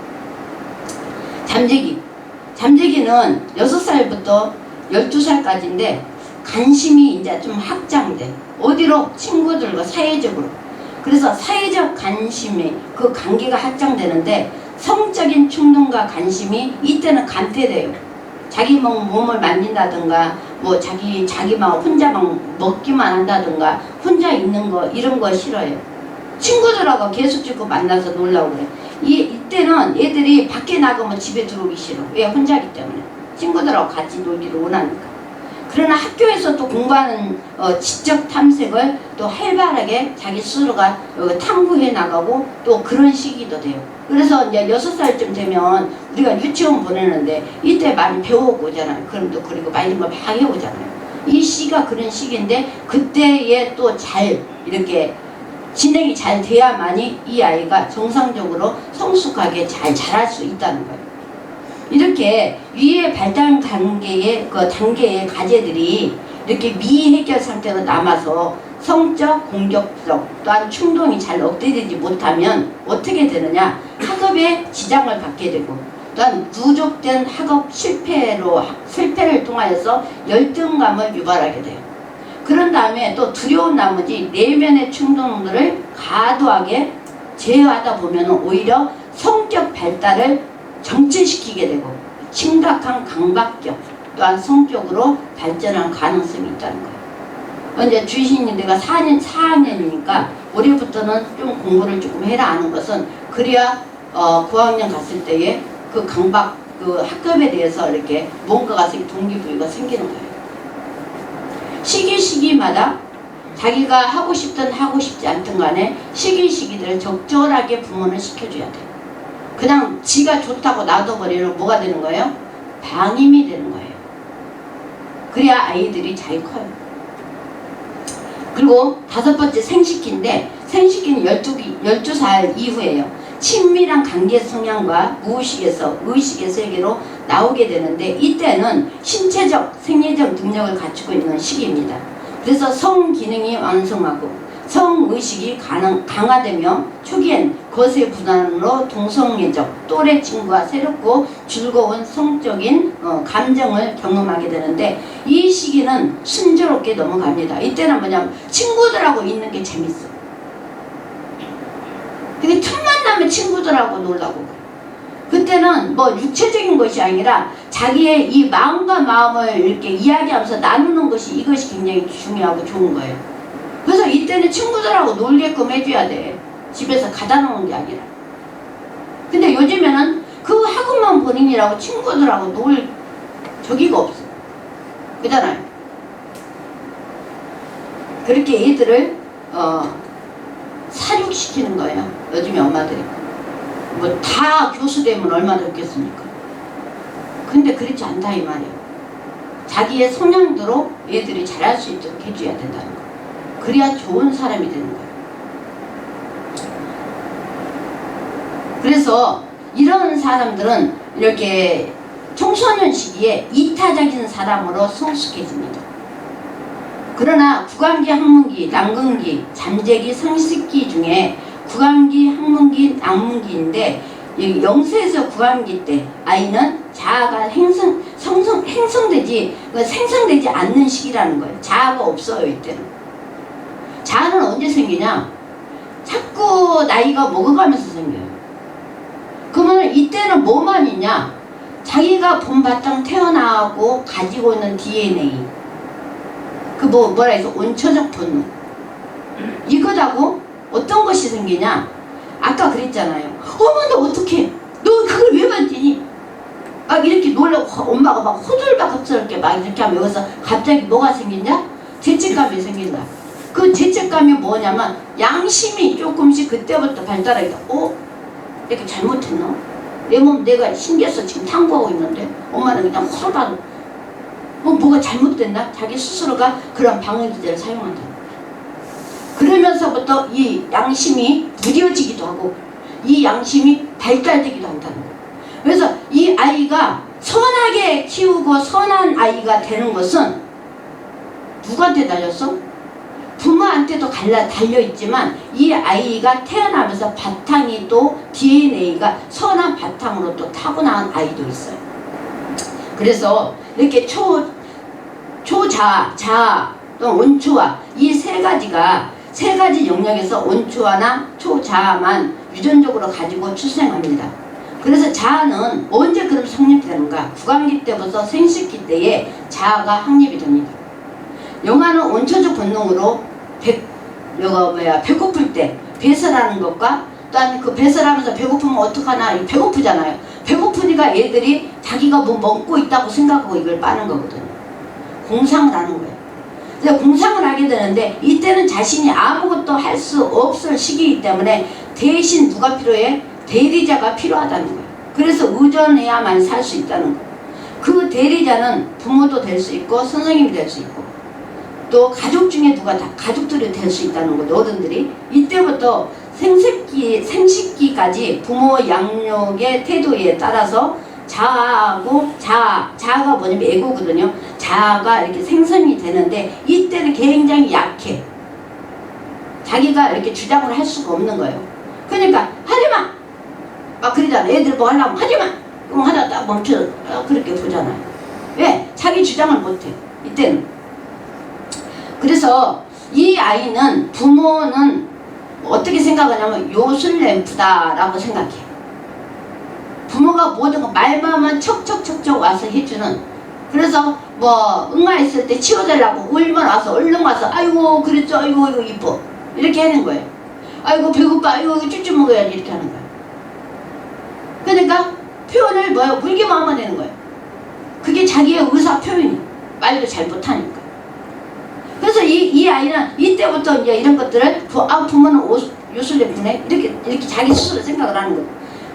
Speaker 1: 잠재기. 잠재기는 6살부터 12살까지인데 관심이 이제 좀 확장돼. 어디로? 친구들과 사회적으로. 그래서 사회적 관심이 그 관계가 확장되는데 성적인 충동과 관심이 이때는 감퇴돼요. 자기 몸을 만진다든가 뭐 자기만 혼자만 먹기만 한다든가 혼자 있는 거 이런 거 싫어해요. 친구들하고 계속 찍고 만나서 놀라고 그래. 이때는 애들이 밖에 나가면 집에 들어오기 싫어. 왜? 혼자기 때문에. 친구들하고 같이 놀기를 원하니까. 그러나 학교에서 또 공부하는 지적 탐색을 또 활발하게 자기 스스로가 탐구해 나가고 또 그런 시기도 돼요. 그래서 이제 6살쯤 되면 우리가 유치원 보내는데 이때 많이 배워오고 오잖아요. 그럼 또 그리고 막 이런 거 막 해오잖아요. 이 시기가 그런 시기인데 그때에 또 잘 이렇게 진행이 잘 돼야만이 이 아이가 정상적으로 성숙하게 잘 자랄 수 있다는 거예요. 이렇게 위의 발달 단계의 그 단계의 가제들이 이렇게 미해결 상태로 남아서 성적, 공격적 또한 충동이 잘 억제되지 못하면 어떻게 되느냐? 학업에 지장을 받게 되고 또한 누적된 학업 실패를 통하여서 열등감을 유발하게 돼요. 그런 다음에 또 두려운 나머지 내면의 충동들을 과도하게 제어하다 보면 오히려 성격 발달을 정체시키게 되고 심각한 강박적 또한 성적으로 발전할 가능성이 있다는 거예요. 이제 주신이 내가 4학년이니까 올해부터는 좀 공부를 조금 해라 하는 것은 그래야 9학년 갔을 때에 그 강박 그 학급에 대해서 이렇게 뭔가가 동기부여가 생기는 거예요. 시기마다 자기가 하고 싶든 하고 싶지 않든 간에 시기들을 적절하게 부모는 시켜줘야 돼요. 그냥 지가 좋다고 놔둬버리면 뭐가 되는 거예요? 방임이 되는 거예요. 그래야 아이들이 잘 커요. 그리고 5번째 생식기인데 생식기는 12살 이후에요. 친밀한 관계 성향과 무의식에서 의식의 세계로 나오게 되는데 이때는 신체적, 생리적 능력을 갖추고 있는 시기입니다. 그래서 성기능이 완성하고 성의식이 강화되며 초기엔 거세 분란으로 동성애적 또래 친구와 새롭고 즐거운 성적인 감정을 경험하게 되는데 이 시기는 순조롭게 넘어갑니다. 이때는 뭐냐면 친구들하고 있는 게 재밌어. 되게 틈만 나면 친구들하고 놀라고 그때는 뭐 육체적인 것이 아니라 자기의 이 마음과 마음을 이렇게 이야기하면서 나누는 것이 이것이 굉장히 중요하고 좋은 거예요. 그래서 이때는 친구들하고 놀게끔 해줘야 돼. 집에서 가다 놓은 게 아니라. 근데 요즘에는 그 학업만 본인이라고 친구들하고 놀 저기가 없어. 그잖아요. 그렇게 애들을 사육시키는 거예요. 요즘에 엄마들이. 뭐 다 교수 되면 얼마나 좋겠습니까? 근데 그렇지 않다 이 말이에요. 자기의 성향대로 애들이 잘할 수 있도록 해줘야 된다는 거. 그래야 좋은 사람이 되는 거예요. 그래서 이런 사람들은 이렇게 청소년 시기에 이타적인 사람으로 성숙해집니다. 그러나 구강기, 학문기, 남근기, 잠재기, 성식기 중에 구강기, 학문기, 남문기인데 0세에서 구강기 때 아이는 자아가 생성되지 않는 시기라는 거예요. 자아가 없어요. 이때는. 자아는 언제 생기냐? 자꾸 나이가 먹어가면서 생겨요. 그러면 이때는 뭐만 있냐? 자기가 본바탕 태어나고 가지고 있는 DNA, 뭐라 해서 원초적 본능, 이거다고 어떤 것이 생기냐? 아까 그랬잖아요. 어머 너 어떡해? 너 그걸 왜 만지니? 막 이렇게 놀라고 엄마가 막 호들갑스럽게 막 이렇게 하면 여기서 갑자기 뭐가 생긴다? 죄책감이 생긴다. 그 죄책감이 뭐냐면 양심이 조금씩 그때부터 발달하게 돼. 내가 잘못했나? 내 몸 내가 신기해서 지금 탐구하고 있는데 엄마는 그냥 호들갑 뭐가 잘못됐나? 자기 스스로가 그런 방어기제를 사용한다. 그러면서부터 이 양심이 무뎌지기도 하고 이 양심이 발달되기도 한다는 거예요. 그래서 이 아이가 선하게 키우고 선한 아이가 되는 것은 누구한테 달렸어? 부모한테도 달려있지만 이 아이가 태어나면서 바탕이 또 DNA가 선한 바탕으로 또 타고난 아이도 있어요. 그래서 이렇게 초자아, 자아, 또 원초아 이 세 가지 영역에서 원초아나 초자아만 유전적으로 가지고 출생합니다. 그래서 자아는 언제 그럼 성립되는가? 구강기 때부터 생식기 때에 자아가 확립이 됩니다. 영아는 원초적 본능으로 배고플 때 배설하는 것과 또한 그 배설하면서 배고프면 어떡하나 배고프잖아요. 배고프니까 애들이 자기가 뭐 먹고 있다고 생각하고 이걸 빠는 거거든요. 공상을 하는 거예요. 그래서 공상을 하게 되는데 이때는 자신이 아무것도 할 수 없을 시기이기 때문에 대신 누가 필요해? 대리자가 필요하다는 거예요. 그래서 의존해야만 살 수 있다는 거예요. 그 대리자는 부모도 될 수 있고 선생님이 될 수 있고 또 가족 중에 가족들이 될 수 있다는 거죠. 어른들이 이때부터 생식기까지 부모 양육의 태도에 따라서 자아가 뭐냐면 에고거든요. 자아가 이렇게 생성이 되는데 이때는 굉장히 약해. 자기가 이렇게 주장을 할 수가 없는 거예요. 그러니까 하지마! 막 그러잖아. 애들 뭐 하려면 하지마! 그럼 하다 딱 멈춰. 그렇게 보잖아요. 왜? 자기 주장을 못해. 이때는. 그래서 이 아이는 부모는 어떻게 생각하냐면 요술램프다라고 생각해요. 부모가 모든 거 말만 척척척척 와서 해주는. 그래서 뭐 응아했을 때 치워달라고 울면 와서 얼른 와서 아이고 그랬죠, 아이고 이거 이뻐 이렇게 하는 거예요. 아이고 배고파, 아이고 쭈쭈 먹어야지 이렇게 하는 거예요. 그러니까 표현을 물기만 하면 되는 거예요. 그게 자기의 의사 표현이. 말도 잘 못하니까. 그래서 이 아이는 이때부터 이제 이런 것들을 부모는 요술램프네 이렇게 자기 스스로 생각을 하는 거예요.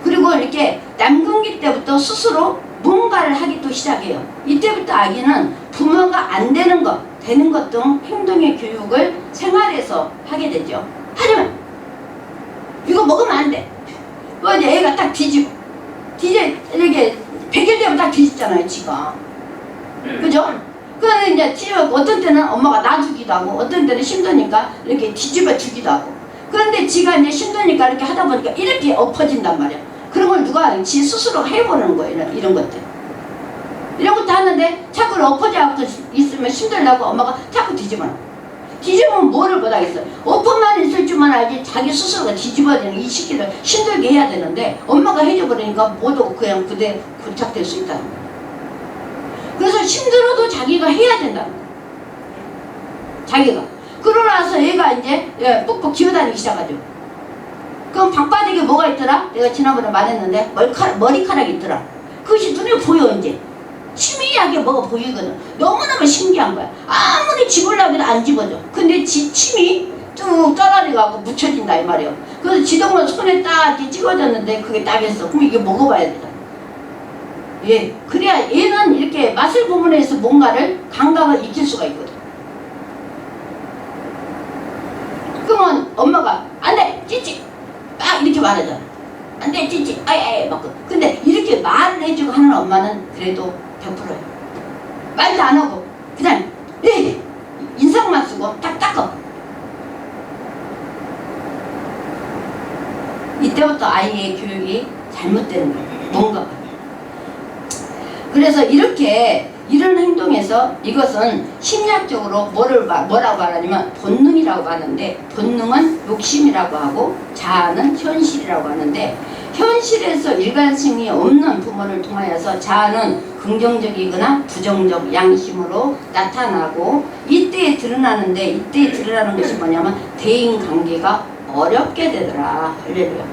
Speaker 1: 그리고 이렇게 남근기 때부터 스스로 뭔가를 하기 또 시작해요. 이때부터 아기는 부모가 안 되는 것, 되는 것 등 행동의 교육을 생활에서 하게 되죠. 하지만 이거 먹으면 안 돼. 이제 애가 딱 뒤집어. 이렇게 100일 되면 딱 뒤집잖아요, 지가. 그죠? 그래서 이제 어떤 때는 엄마가 놔주기도 하고 어떤 때는 힘드니까 이렇게 뒤집어 주기도 하고. 그런데 지가 이제 힘드니까 이렇게 하다 보니까 이렇게 엎어진단 말이야. 그런 걸 누가 지 스스로 해보는 거예요. 이런 것들. 이런 것도 하는데 자꾸 엎어져갖고 있으면 힘들다고 엄마가 자꾸 뒤집어놔. 뒤집으면 뭐를 못하겠어. 엎어만 있을 줄만 알지 자기 스스로가 뒤집어야 되는 이 시기를 힘들게 해야 되는데 엄마가 해줘버리니까 못하고 그냥 그대 고착될 수 있다는 거예요. 그래서 힘들어도 자기가 해야 된다는 거예요. 자기가. 그러고 나서 얘가 이제 뿍뿍 기어다니기 시작하죠. 그럼 방바닥에 뭐가 있더라? 내가 지난번에 말했는데 머리카락이 있더라. 그것이 눈에 보여 이제. 희미하게 뭐가 보이거든. 너무너무 신기한 거야. 아무리 집으려고 해도 안 집어져. 근데 침이 쭉 떨어져가고 묻혀진다 이 말이에요. 그래서 지동은 손에 딱 이렇게 찍어졌는데 그게 딱했어. 그럼 이게 먹어봐야 되잖아. 예, 그래야 얘는 이렇게 맛을 구분해서 뭔가를 감각을 익힐 수가 있거든. 그러면 엄마가 안돼 찌찌 막 이렇게 말하잖아. 안돼 찌찌 아예 막 근데 이렇게 말을 해주고 하는 엄마는 그래도 100%예요. 말도 안 하고 그냥 인상만 쓰고 딱 닦아. 이때부터 아이의 교육이 잘못되는 거예요. 뭔가. 그래서 이렇게 이런 행동에서 이것은 심리학적으로 뭐라고 말하냐면 본능이라고 하는데, 본능은 욕심이라고 하고 자아는 현실이라고 하는데, 현실에서 일관성이 없는 부모를 통하여서 자아는 긍정적이거나 부정적 양심으로 나타나고 이때에 드러나는데, 이때에 드러나는 것이 뭐냐면 대인관계가 어렵게 되더라. 할렐루야.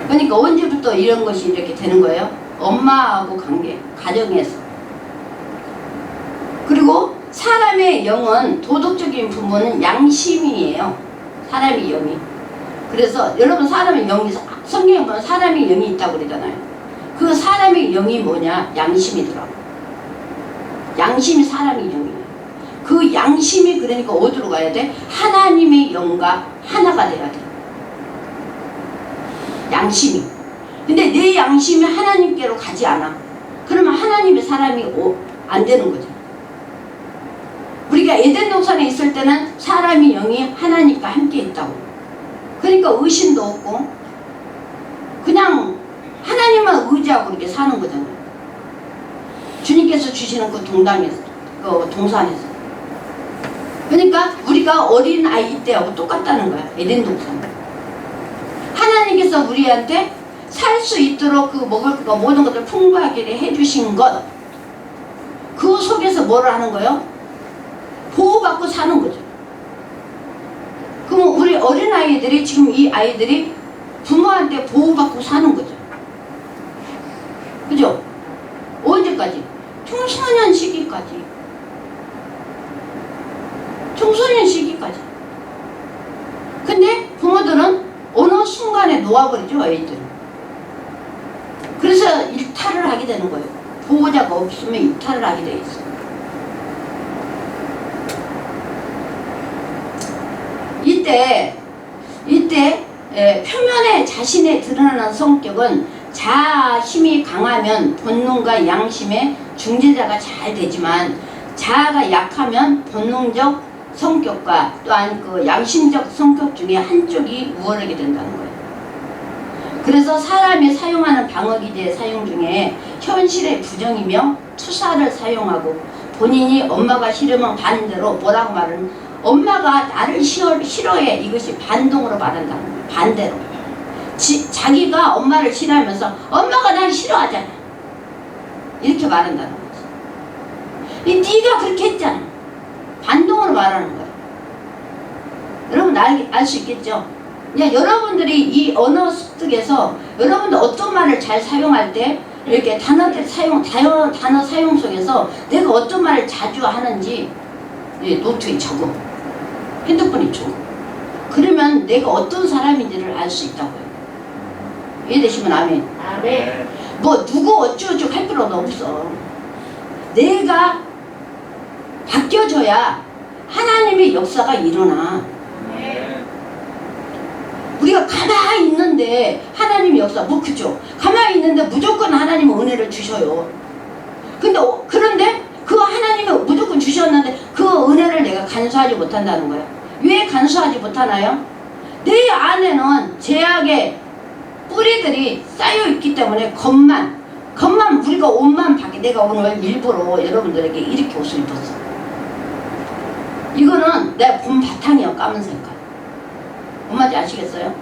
Speaker 1: 그러니까 언제부터 이런 것이 이렇게 되는 거예요? 엄마하고 관계, 가정에서. 그리고 사람의 영은, 도덕적인 부모는 양심이에요. 사람의 영이. 그래서 여러분 사람의 영이, 성경에 보면 사람의 영이 있다고 그러잖아요. 그 사람의 영이 뭐냐? 양심이더라고. 양심이 사람의 영이에요. 그 양심이 그러니까 어디로 가야 돼? 하나님의 영과 하나가 돼야 돼. 양심이. 근데 내 양심이 하나님께로 가지 않아. 그러면 하나님의 사람이 안 되는 거죠. 우리가 에덴 동산에 있을 때는 사람이 영이 하나님과 함께 있다고. 그러니까 의심도 없고 그냥 하나님만 의지하고 이렇게 사는 거잖아요. 주님께서 주시는 그 동산에서. 그러니까 우리가 어린 아이 때하고 똑같다는 거야. 에덴 동산. 하나님께서 우리한테 살 수 있도록 그 먹을 거 모든 것을 풍부하게 해주신 것, 그 속에서 뭐를 하는 거예요? 보호받고 사는 거죠. 그럼 우리 어린아이들이, 지금 이 아이들이 부모한테 보호받고 사는 거죠. 그죠? 언제까지? 청소년 시기까지. 청소년 시기까지. 근데 부모들은 어느 순간에 놓아버리죠, 아이들은. 그래서 일탈을 하게 되는 거예요. 보호자가 없으면 일탈을 하게 돼 있어요. 이때 표면에 자신의 드러나는 성격은 자아 힘이 강하면 본능과 양심의 중재자가 잘 되지만, 자아가 약하면 본능적 성격과 또한 그 양심적 성격 중에 한쪽이 우월하게 된다는 거예요. 그래서 사람이 사용하는 방어기제 사용 중에 현실의 부정이며 투사를 사용하고, 본인이 엄마가 싫으면 반대로 뭐라고 말하는, 엄마가 나를 싫어해, 이것이 반동으로 말한다는 거예요. 반대로. 자기가 엄마를 싫어하면서 엄마가 나를 싫어하잖아, 이렇게 말한다는 거지. 네가 그렇게 했잖아, 반동으로 말하는 거야. 여러분 알 수 있겠죠? 그냥 여러분들이 이 언어 습득에서 여러분들 어떤 말을 잘 사용할 때, 이렇게 단어 사용 속에서 내가 어떤 말을 자주 하는지 노트에 적어. 핸드폰에 적어. 그러면 내가 어떤 사람인지를 알 수 있다고요. 이해되시면 아멘.
Speaker 2: 아멘.
Speaker 1: 뭐 누구 어쩌고저쩌고 할 필요도 없어. 내가 바뀌어져야 하나님의 역사가 일어나. 우리가 가만히 있는데 하나님의 역사, 그죠? 가만히 있는데 무조건 하나님은 은혜를 주셔요. 그런데 그 하나님은 무조건 주셨는데 그 은혜를 내가 간수하지 못한다는 거야. 왜 간수하지 못하나요? 내 안에는 죄악의 뿌리들이 쌓여있기 때문에 겉만 우리가 옷만 밖에, 내가 오늘 일부러 여러분들에게 이렇게 옷을 입었어. 이거는 내 본 바탕이야, 까만 색깔. 뭔지 아시겠어요?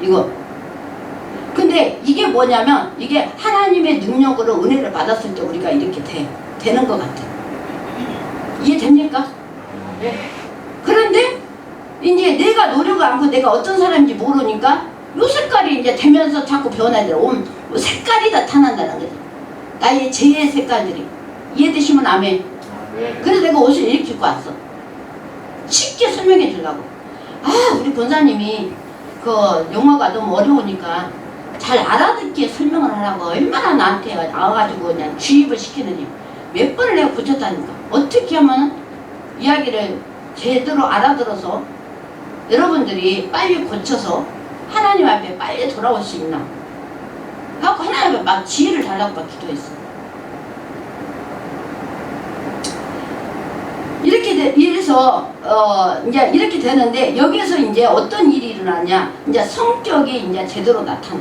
Speaker 1: 이거. 근데 이게 뭐냐면, 이게 하나님의 능력으로 은혜를 받았을 때 우리가 이렇게 되는 것 같아. 이해됩니까? 네. 그런데 이제 내가 노력을 않고 내가 어떤 사람인지 모르니까 요 색깔이 이제 되면서 자꾸 변화되고 색깔이 나타난다는 거죠. 나의 죄의 색깔들이. 이해되시면 아멘. 그래서 내가 옷을 이렇게 입고 왔어. 쉽게 설명해 주려고. 우리 권사님이 그 영어가 너무 어려우니까 잘 알아듣게 설명을 하라고 얼마나 나한테 나와가지고 그냥 주입을 시키느니 몇 번을 내가 고쳤다니까. 어떻게 하면 이야기를 제대로 알아들어서 여러분들이 빨리 고쳐서 하나님 앞에 빨리 돌아올 수 있나. 하고 하나님 앞에 막 지혜를 달라고 막 기도했어. 이래서 이제 이렇게 되는데, 여기에서 이제 어떤 일이 일어나냐, 이제 성격이 이제 제대로 나타나.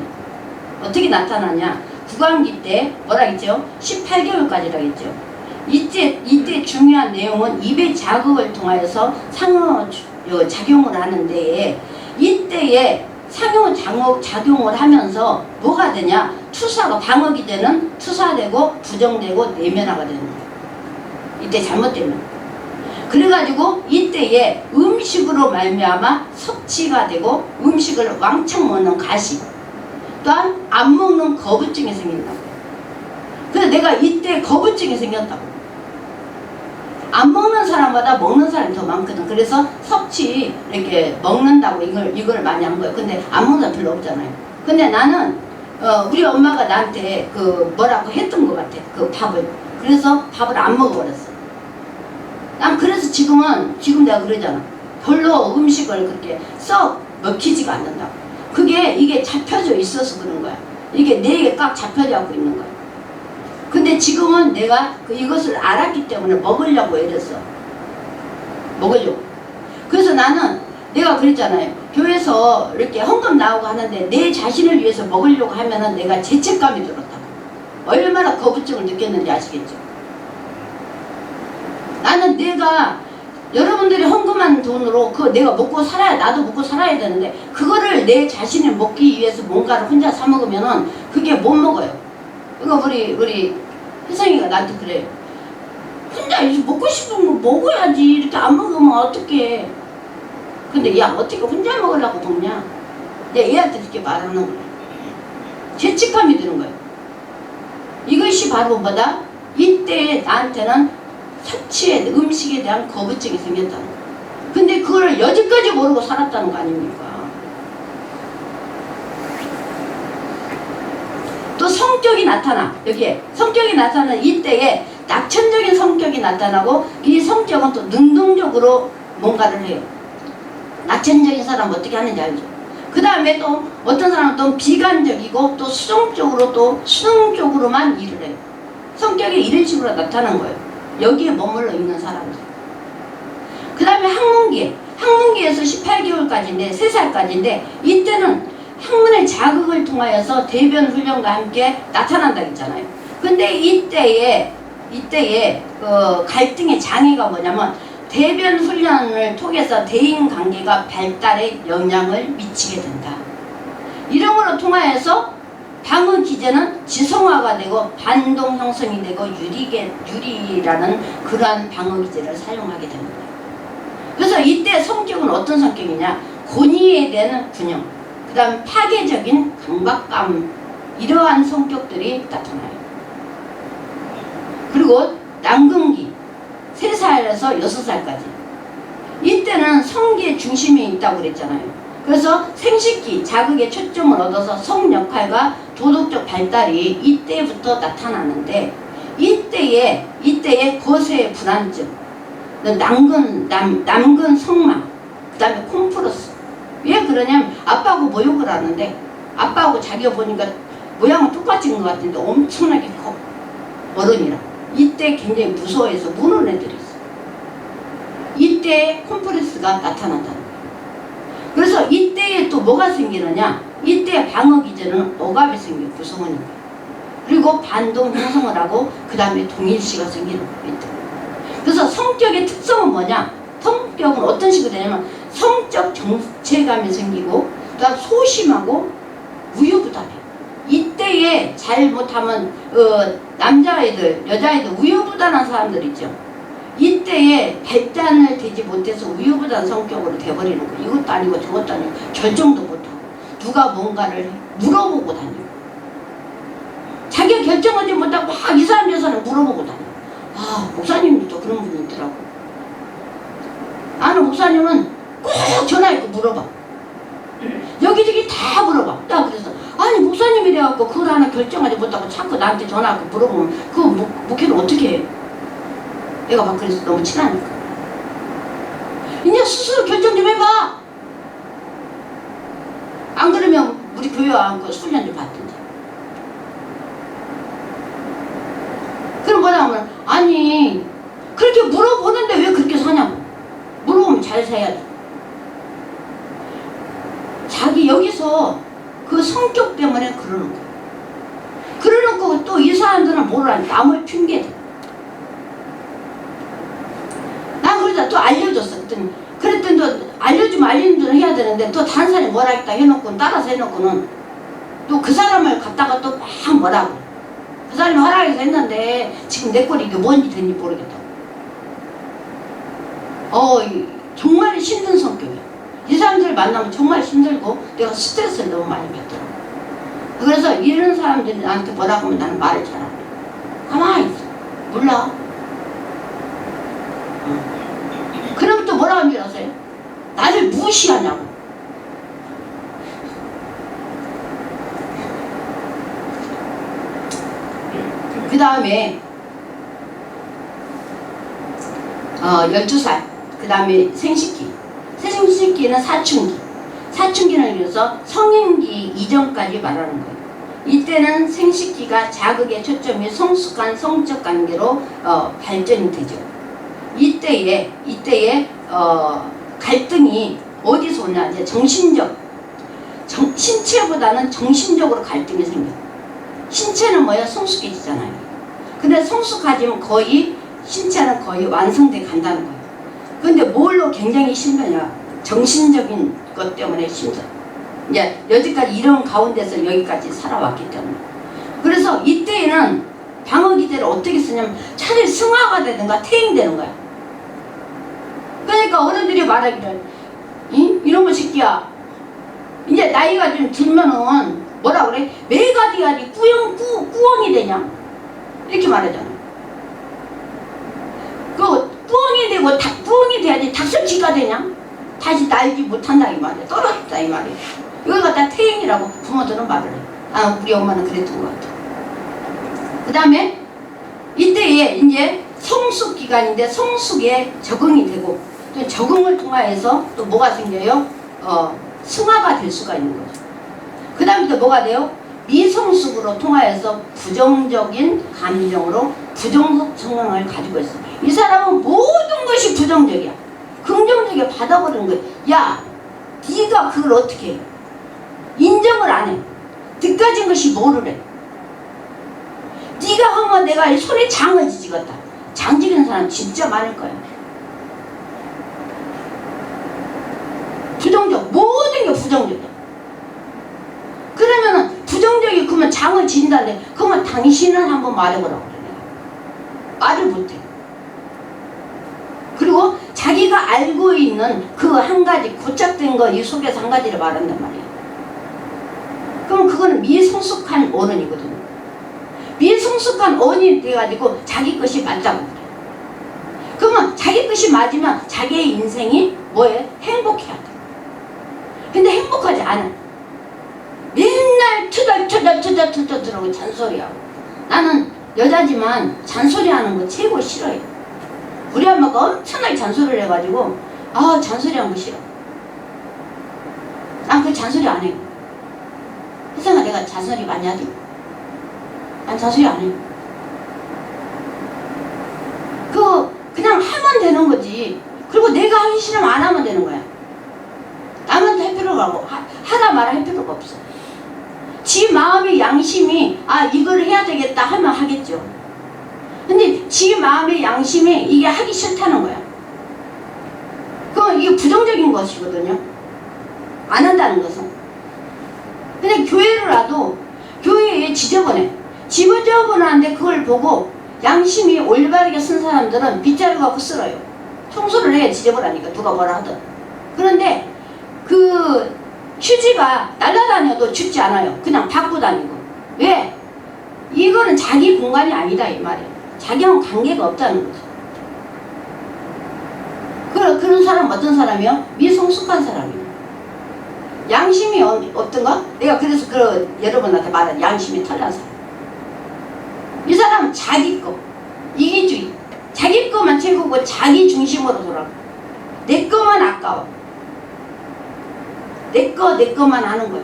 Speaker 1: 어떻게 나타나냐, 구강기 때 뭐라 했죠? 18개월까지라고 했죠. 이때 중요한 내용은 입의 자극을 통하여서 상호작용을 하는데, 이때에 상호작용을 하면서 뭐가 되냐, 투사가 방어기 되는 투사되고 부정되고 내면화가 되는 거예요. 이때 잘못되면. 그래가지고 이때에 음식으로 말미암아 섭취가 되고 음식을 왕창 먹는 가시, 또한 안 먹는 거부증이 생긴다고. 그래서 내가 이때 거부증이 생겼다고. 안 먹는 사람보다 먹는 사람이 더 많거든. 그래서 섭취 이렇게 먹는다고 이걸 많이 한 거예요. 근데 안 먹는 사람 별로 없잖아요. 근데 나는 우리 엄마가 나한테 그 뭐라고 했던 것 같아. 그 밥을. 그래서 밥을 안 먹어버렸어. 난 그래서 지금 내가 그러잖아. 별로 음식을 그렇게 썩 먹히지가 않는다고. 이게 잡혀져 있어서 그런 거야. 이게 뇌에 꽉 잡혀져 갖고 있는 거야. 근데 지금은 내가 이것을 알았기 때문에 먹으려고 애렸어. 먹으려고. 그래서 나는 내가 그랬잖아요. 교회에서 이렇게 헌금 나오고 하는데 내 자신을 위해서 먹으려고 하면은 내가 죄책감이 들었다고. 얼마나 거부증을 느꼈는지 아시겠죠? 나는 내가 여러분들이 헌금한 돈으로 내가 먹고 살아야, 나도 먹고 살아야 되는데 그거를 내 자신을 먹기 위해서 뭔가를 혼자 사 먹으면은 그게 못 먹어요. 그러니까 우리 혜성이가 나한테 그래. 혼자 먹고 싶은 거 먹어야지. 이렇게 안 먹으면 어떡해. 근데 야, 어떻게 혼자 먹으려고 먹냐. 내가 얘한테 그렇게 말하는 거야. 죄책감이 드는 거예요. 이것이 바로 뭐다? 이때 나한테는 섭취에, 음식에 대한 거부증이 생겼다는 거야. 근데 그걸 여지까지 모르고 살았다는 거 아닙니까? 또 성격이 나타나. 여기에 성격이 나타나는 이때에 낙천적인 성격이 나타나고, 이 성격은 또 능동적으로 뭔가를 해요. 낙천적인 사람은 어떻게 하는지 알죠? 그 다음에 또 어떤 사람은 또 비관적이고 또 수동적으로만 일을 해요. 성격이 이런 식으로 나타나는 거예요. 여기에 머물러 있는 사람들. 그 다음에 학문기에서 18개월까지인데 3살까지인데 이때는 학문의 자극을 통하여서 대변 훈련과 함께 나타난다 했잖아요. 근데 이때에 갈등의 장애가 뭐냐면, 대변 훈련을 통해서 대인관계가 발달에 영향을 미치게 된다. 이런 걸로 통하여서 방어 기제는 지성화가 되고 반동 형성이 되고 유리라는 그러한 방어 기제를 사용하게 됩니다. 그래서 이때 성격은 어떤 성격이냐? 권위에 대한 균형, 그 다음 파괴적인 강박감, 이러한 성격들이 나타나요. 그리고 남금기 3살에서 6살까지, 이때는 성기의 중심에 있다고 그랬잖아요. 그래서 생식기, 자극에 초점을 얻어서 성 역할과 도덕적 발달이 이때부터 나타나는데, 이때에 거세의 불안증, 남근 성망, 그 다음에 콤플렉스. 왜 그러냐면 아빠하고 모욕을 하는데, 아빠하고 자기가 보니까 모양은 똑같은 것 같은데 엄청나게 커. 어른이라. 이때 굉장히 무서워해서 무는 애들이 있어. 이때 콤플렉스가 나타난다는 거예요. 그래서 이때에 또 뭐가 생기느냐? 이때 방어 기제는 억압이 생겨요. 구성원입니다. 그리고 반동 형성을 하고 그 다음에 동일시가 생기는 거예요. 그래서 성격의 특성은 뭐냐? 성격은 어떤 식으로 되냐면 성적 정체감이 생기고, 그다음 소심하고 우유부단해요. 이때에 잘못하면 남자아이들, 여자아이들 우유부단한 사람들 있죠. 이때에 발단을 되지 못해서 우유부단 성격으로 돼버리는 거예요. 이것도 아니고 저것도 아니고 결정도 못하고 누가 뭔가를 물어보고 다니고, 자기가 결정하지 못하고 막 이 사람 저 사람 물어보고 다녀. 목사님도 그런 분이 있더라고. 나는 목사님은 꼭 전화해서 물어봐. 여기저기 다 물어봐. 나 그래서 아니 목사님이 돼갖고 그걸 하나 결정하지 못하고 자꾸 나한테 전화하고 물어보면 그 목회를 어떻게 해? 내가 막 그래서 너무 친하니까. 이제 스스로 결정 좀 해봐. 안 그러면 우리 교회 와서 훈련 좀 받든지. 그럼 뭐라 하면 아니 그렇게 물어보는데 왜 그렇게 사냐고. 물어보면 잘 사야지. 자기 여기서 그 성격 때문에 그러는 거야. 그러는 또 이 사람들은 모르라니까 남을 핑계대. 난 그러다 또 알려줬어. 그랬더니 또 알리는 대로 해야 되는데 또 다른 사람이 뭐라 했다 해놓고 따라서 해놓고는 또 그 사람을 갖다가 또 막 뭐라고. 그 사람이 허락해서 했는데 지금 내 꼴이 이게 뭔지 된지 모르겠다고. 정말 힘든 성격이야. 이 사람들 만나면 정말 힘들고 내가 스트레스를 너무 많이 받더라고. 그래서 이런 사람들이 나한테 뭐라고 하면 나는 말을 잘 안 해. 가만히 있어. 몰라. 그럼 또 뭐라고 하는 줄 아세요? 나를 무시하냐고. 그 다음에 12살 그 다음에 생식기. 생식기는 사춘기. 사춘기는 그래서 성인기 이전까지 말하는 거예요. 이때는 생식기가 자극의 초점이 성숙한 성적 관계로 발전이 되죠. 이때에 갈등이 어디서 오냐? 이제 신체보다는 정신적으로 갈등이 생겨. 신체는 뭐야? 성숙해지잖아요. 근데 성숙해지면 거의 신체는 거의 완성돼 간다는 거예요. 근데 뭘로 굉장히 힘드냐? 정신적인 것 때문에 힘들어. 이제 여지까지 이런 가운데서 여기까지 살아왔기 때문에. 그래서 이때에는 방어기제를 어떻게 쓰냐면 차라리 승화가 되든가 퇴행되는 거야. 그러니까 어른들이 말하기를 이놈의 새끼야. 이제 나이가 좀 들면은 뭐라 그래? 매가 돼야지 꾸엉이 되냐? 이렇게 말하잖아. 꾸엉이 되고 꾸엉이 돼야지 닭설치가 되냐? 다시 날지 못한다 이 말이야. 떨어졌다 이 말이야. 이걸 갖다 퇴행이라고 부모들은 말을 해. 우리 엄마는 그랬던 것 같아. 그 다음에 이때에 이제 성숙 기간인데 성숙에 적응이 되고 또 적응을 통하여서 또 뭐가 생겨요? 승화가 될 수가 있는 거죠. 그 다음에 또 뭐가 돼요? 미성숙으로 통하여서 부정적인 감정으로 부정적 성향을 가지고 있어. 이 사람은 모든 것이 부정적이야. 긍정적이게 받아버리는 거야. 야, 네가 그걸 어떻게 해? 인정을 안 해. 듣가진 것이 뭐를 해? 네가 하면 내가 손에 장을 지지겠다. 장 지는 사람 진짜 많을 거야. 부정적, 모든 게 부정적이야. 그러면은 부정적이 그러면 장을 진다는데 그러면 당신은 한번 말해보라고 그래. 말을 못해. 그리고 자기가 알고 있는 그 한 가지 고착된 거 이 속에서 한 가지를 말한단 말이야. 그럼 그거는 미성숙한 어른이거든요. 미성숙한 어른이 돼가지고 자기 것이 맞다고 그래. 그러면 자기 것이 맞으면 자기의 인생이 뭐해? 행복해야 돼. 근데 행복하지 않아. 맨날 투덜투덜하고 잔소리하고. 나는 여자지만 잔소리하는 거 최고 싫어해. 우리 엄마가 엄청나게 잔소리를 해가지고 잔소리하는 거 싫어. 난 그 잔소리 안 해. 혜성아 내가 잔소리 많이 하지? 난 잔소리 안 해. 그냥 하면 되는 거지. 그리고 내가 하기 싫으면 안 하면 되는 거야. 남한테 할 필요가 없고 하다 말아 할 필요가 없어. 지 마음의 양심이 이걸 해야 되겠다 하면 하겠죠. 근데 지 마음의 양심이 이게 하기 싫다는 거야. 그럼 이게 부정적인 것이거든요. 안 한다는 것은. 근데 교회를 와도 교회에 지저분한데 그걸 보고 양심이 올바르게 쓴 사람들은 빗자루 갖고 쓸어요. 청소를 해 지저분하니까 누가 뭐라 하든. 그런데 그 휴지가 날아다녀도 춥지 않아요. 그냥 받고 다니고. 왜? 이거는 자기 공간이 아니다 이 말이에요. 자기하고 관계가 없다는 거죠. 그런 사람은 어떤 사람이요? 미성숙한 사람이에요. 양심이 없던가? 내가 그래서 여러분한테 말한 양심이 털난 사람. 이 사람은 자기 거, 이기주의. 자기 거만 최고고 자기 중심으로 돌아가. 내 거만 아까워. 내 거만 하는 거야.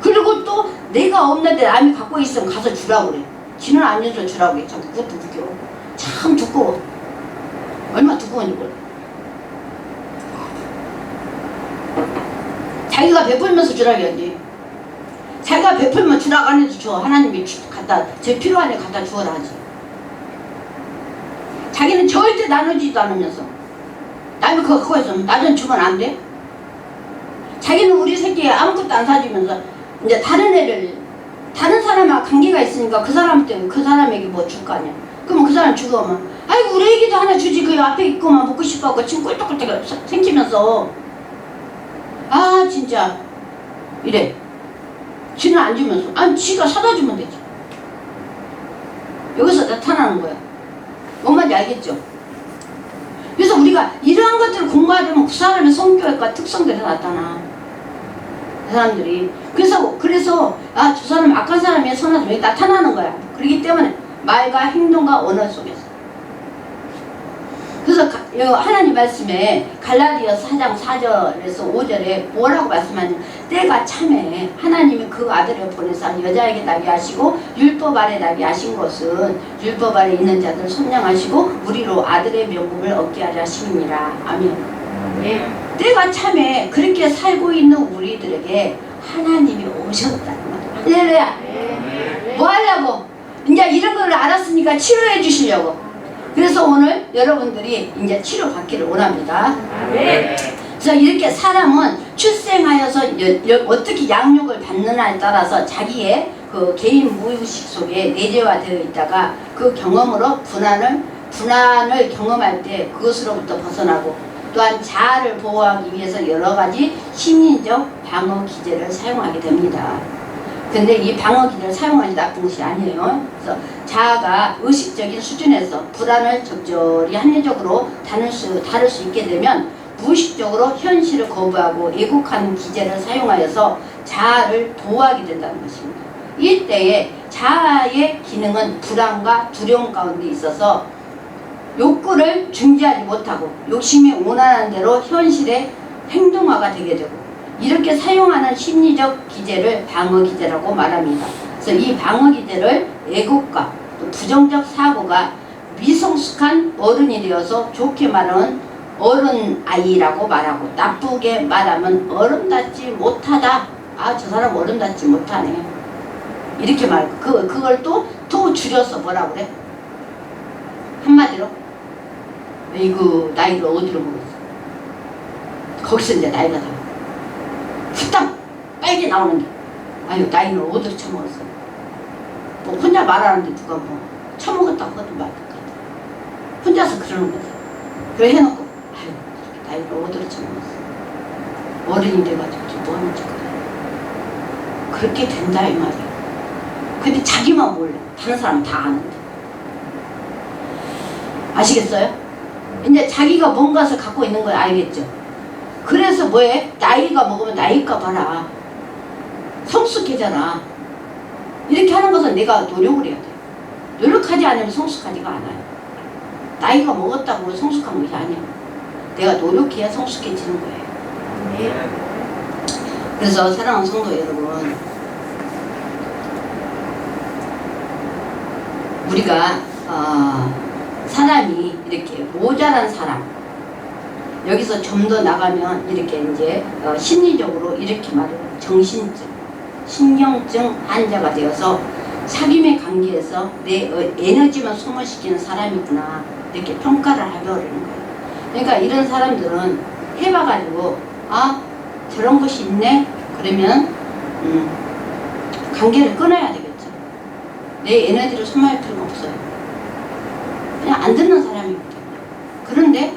Speaker 1: 그리고 또 내가 없는데 남이 갖고 있으면 가서 주라고 그래. 지는 안 줘서 주라고 해. 참 그것도 웃겨. 참 두꺼워. 얼마 두꺼운지 몰라. 자기가 베풀면서 주라고 해야지. 자기가 베풀면 주라고 안 해도 줘. 하나님이 제 필요한 애 갖다 주어라 하지. 자기는 절대 나누지도 않으면서 남이 그거 갖고 있으면 나는 주면 안 돼? 자기는 우리 새끼에 아무것도 안 사주면서 이제 다른 사람하고 관계가 있으니까 그 사람 때문에 그 사람에게 뭐 줄 거 아니야. 그러면 그 사람 죽으면 아이고 우리 애기도 하나 주지 그 앞에 있고만 먹고 싶어하고 지금 꿀떡꿀떡 생기면서 아 진짜 이래. 지는 안 주면서 아니 지가 사다 주면 되지. 여기서 나타나는 거야. 뭔 말인지 알겠죠? 그래서 우리가 이러한 것들을 공부하려면 그 사람의 성격과 특성들이 나타나. 그 사람들이. 그래서 아, 저 사람 악한 사람이야 선한 사람이 나타나는 거야. 그렇기 때문에 말과 행동과 언어 속에서. 그래서 하나님 말씀에 갈라디아서 4장 4절에서 5절에 뭐라고 말씀하냐면 때가 참에 하나님이 그 아들을 보내서 여자에게 나게 하시고 율법 아래 나게 하신 것은 율법 아래 있는 자들 선량하시고 우리로 아들의 명분을 얻게 하려 하심이니라. 아멘. 네. 때가 참에 그렇게 살고 있는 우리들에게 하나님이 오셨다는 거야. 할렐루야. 뭐 하려고? 이제 이런 걸 알았으니까 치료해 주시려고. 그래서 오늘 여러분들이 이제 치료받기를 원합니다. 네. 그래서 이렇게 사람은 출생하여서 어떻게 양육을 받느냐에 따라서 자기의 그 개인 무의식 속에 내재화되어 있다가 그 경험으로 분한을 경험할 때 그것으로부터 벗어나고 또한 자아를 보호하기 위해서 여러 가지 심리적 방어 기제를 사용하게 됩니다. 근데 이 방어 기제를 사용하지 나쁜 것이 아니에요. 그래서 자아가 의식적인 수준에서 불안을 적절히 합리적으로 다룰 수 있게 되면 무의식적으로 현실을 거부하고 애국하는 기제를 사용하여서 자아를 보호하게 된다는 것입니다. 이때에 자아의 기능은 불안과 두려움 가운데 있어서 욕구를 중지하지 못하고 욕심이 원하는 대로 현실의 행동화가 되게 되고 이렇게 사용하는 심리적 기제를 방어 기제라고 말합니다. 그래서 이 방어 기제를 애국과 또 부정적 사고가 미성숙한 어른이 되어서 좋게 말하면 어른 아이라고 말하고 나쁘게 말하면 어른답지 못하다. 아, 저 사람 어른답지 못하네. 이렇게 말하고 그걸 또 줄여서 뭐라 그래? 한마디로 이거 나이를 어디로 먹었어? 거기서 이제 나이가 다 후딱 빨개 나오는 게 아유 나이는 어디로 처먹었어? 뭐 혼자 말하는데 누가 뭐 처먹었다고 해도 말 같아. 혼자서 그러는 거지. 그래 해놓고 아유 나이를 어디로 처먹었어? 어른이 돼가지고 지금 뭐 하는 짓거든. 그렇게 된다 이 말이야. 근데 자기만 몰라. 다른 사람은 다 아는데. 아시겠어요? 이제 자기가 뭔가를 갖고 있는 걸 알겠죠? 그래서 뭐해? 나이가 먹으면 나이가 봐라. 성숙해져라. 이렇게 하는 것은 내가 노력을 해야 돼. 노력하지 않으면 성숙하지가 않아요. 나이가 먹었다고 성숙한 것이 아니야. 내가 노력해야 성숙해지는 거예요. 네. 그래서 사랑하는 성도 여러분, 우리가 사람이 이렇게 모자란 사람 여기서 좀 더 나가면 이렇게 이제 심리적으로 이렇게 말해요. 정신증, 신경증 환자가 되어서 사귐의 관계에서 내 에너지만 소모시키는 사람이구나 이렇게 평가를 해버리는 거예요. 그러니까 이런 사람들은 해봐가지고 아 저런 것이 있네 그러면 관계를 끊어야 되겠죠. 내 에너지를 소모할 필요가 없어요. 그냥 안 듣는 사람이거든요. 그런데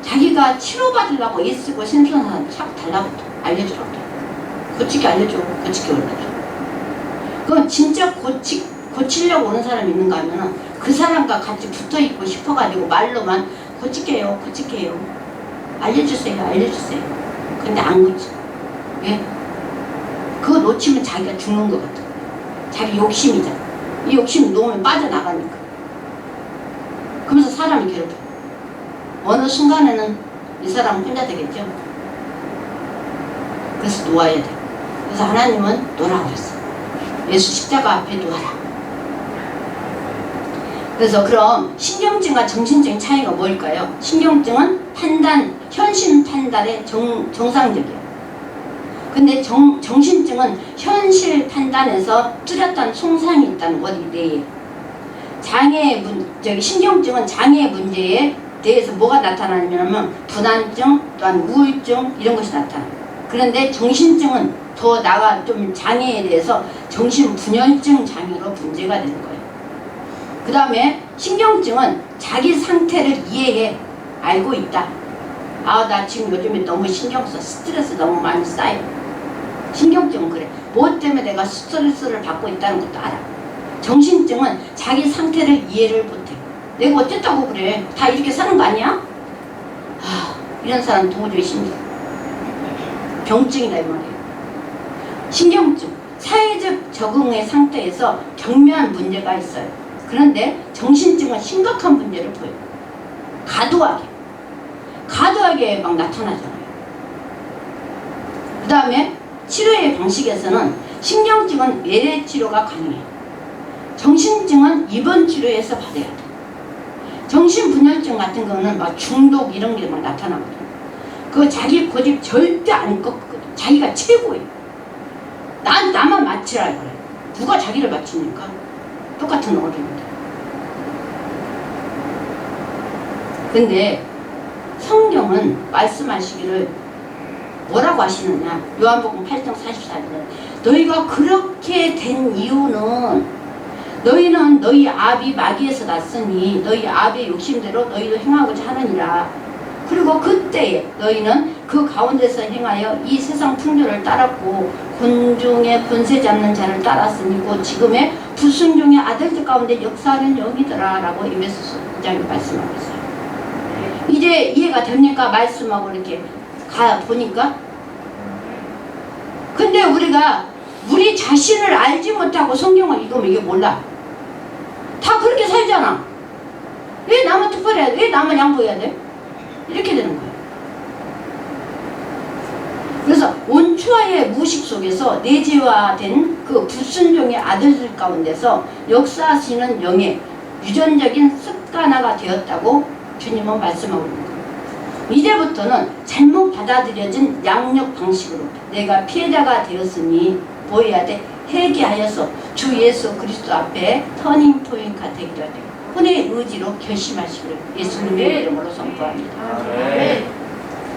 Speaker 1: 자기가 치료받으려고 애쓰고 심술한 사람들 자꾸 달라붙어. 알려주라고. 고치게 알려줘. 고치게 올려줘. 그건 진짜 고치려고 오는 사람이 있는가 하면은 그 사람과 같이 붙어있고 싶어가지고 말로만 고칠게요. 고칠게요. 알려주세요, 알려주세요. 근데 안 고쳐. 왜? 그거 놓치면 자기가 죽는 것 같아. 자기 욕심이잖아. 이 욕심 놓으면 빠져나가니까. 그러면서 사람이 괴롭혀. 어느 순간에는 이 사람은 혼자 되겠죠. 그래서 놓아야 돼. 그래서 하나님은 놓으라고 그랬어. 예수 십자가 앞에 놓아라. 그래서 그럼 신경증과 정신증의 차이가 뭘까요? 신경증은 판단, 현실 판단의 정상적이에요. 근데 정신증은 현실 판단에서 뚜렷한 손상이 있다는 것, 이 내에. 신경증은 장애의 문제에 대해서 뭐가 나타나냐면 불안증, 또한 우울증 이런 것이 나타나요. 그런데 정신증은 더 나아가 좀 장애에 대해서 정신분열증 장애로 문제가 되는 거예요. 그 다음에 신경증은 자기 상태를 이해해 알고 있다. 아, 나 지금 요즘에 너무 신경 써. 스트레스 너무 많이 쌓여. 신경증은 그래. 뭐 때문에 내가 스트레스를 받고 있다는 것도 알아. 정신증은 자기 상태를 이해를 못해. 내가 어쨌다고 그래. 다 이렇게 사는 거 아니야? 이런 사람 도저히 힘들어. 병증이다 이 말이에요. 신경증, 사회적 적응의 상태에서 경미한 문제가 있어요. 그런데 정신증은 심각한 문제를 보여요. 과도하게 막 나타나잖아요. 그 다음에 치료의 방식에서는 신경증은 외래 치료가 가능해요. 정신증은 입원 치료에서 받아야 돼. 정신분열증 같은 거는 막 중독 이런 게 막 나타나거든요. 그거 자기 고집 절대 안 꺾거든. 자기가 최고예요. 나만 맞추라 그래. 누가 자기를 맞춥니까? 똑같은 어른인데. 근데 성경은 말씀하시기를 뭐라고 하시느냐? 요한복음 8장 44절에 너희가 그렇게 된 이유는 너희는 너희 아비 마귀에서 났으니 너희 아비의 욕심대로 너희도 행하고자 하느니라. 그리고 그때에 너희는 그 가운데서 행하여 이 세상 풍조를 따랐고 곤중의 권세 잡는 자를 따랐으니 곧 지금의 불순종의 아들들 가운데 역사하는 영이더라 라고 에베소서 2장에 말씀하고 있어요. 이제 이해가 됩니까? 말씀하고 이렇게 가 보니까. 근데 우리가 우리 자신을 알지 못하고 성경을 읽으면 이게 몰라. 다 그렇게 살잖아. 왜 나만 특별해야 돼? 왜 나만 양보해야 돼? 이렇게 되는 거예요. 그래서 원초의 무식 속에서 내재화된 그 불순종의 아들들 가운데서 역사하시는 영의 유전적인 습관화가 되었다고 주님은 말씀하고 있는 거예요. 이제부터는 잘못 받아들여진 양육 방식으로 내가 피해자가 되었으니 보여야 돼. 회개하여서 주 예수 그리스도 앞에 터닝 포인트가 되기로 돼. 혼의 의지로 결심하시기를 예수님의 이름으로 선포합니다.
Speaker 2: 네.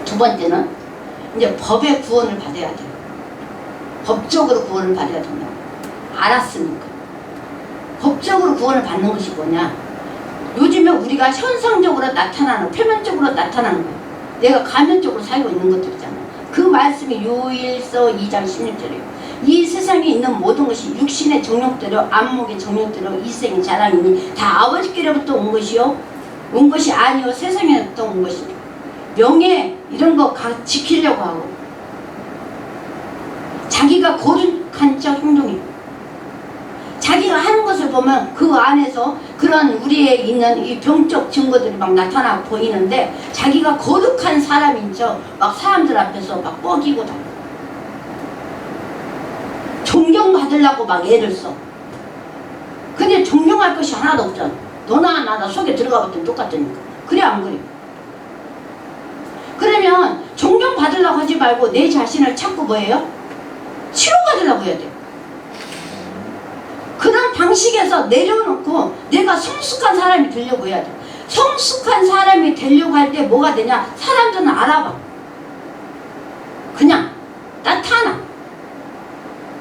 Speaker 1: 두 번째는 이제 법의 구원을 받아야 돼요. 법적으로 구원을 받아야 된다고. 알았으니까. 법적으로 구원을 받는 것이 뭐냐? 요즘에 우리가 현상적으로 나타나는, 표면적으로 나타나는 거예요. 내가 가면적으로 살고 있는 것들이잖아요. 그 말씀이 요일서 2장 16절이에요. 이 세상에 있는 모든 것이 육신의 정욕대로 안목의 정욕대로 이생의 자랑이니 다 아버지께로부터 온 것이요 온 것이 아니요 세상에부터 온 것이니 명예 이런 거 지키려고 하고 자기가 거룩한 척 행동이에요. 자기가 하는 것을 보면 그 안에서 그런 우리에 있는 이 병적 증거들이 막 나타나고 보이는데 자기가 거룩한 사람인 척 막 사람들 앞에서 막 뻐기고 다녀. 존경받으려고 막 애를 써. 근데 존경할 것이 하나도 없잖아. 너나 나나 속에 들어가 봤더니 똑같으니까. 그래 안 그래? 그러면 존경받으려고 하지 말고 내 자신을 찾고 뭐예요? 치료받으려고 해야 돼. 그런 방식에서 내려놓고 내가 성숙한 사람이 되려고 해야 돼. 성숙한 사람이 되려고 할 때 뭐가 되냐? 사람들은 알아봐. 그냥 나타나.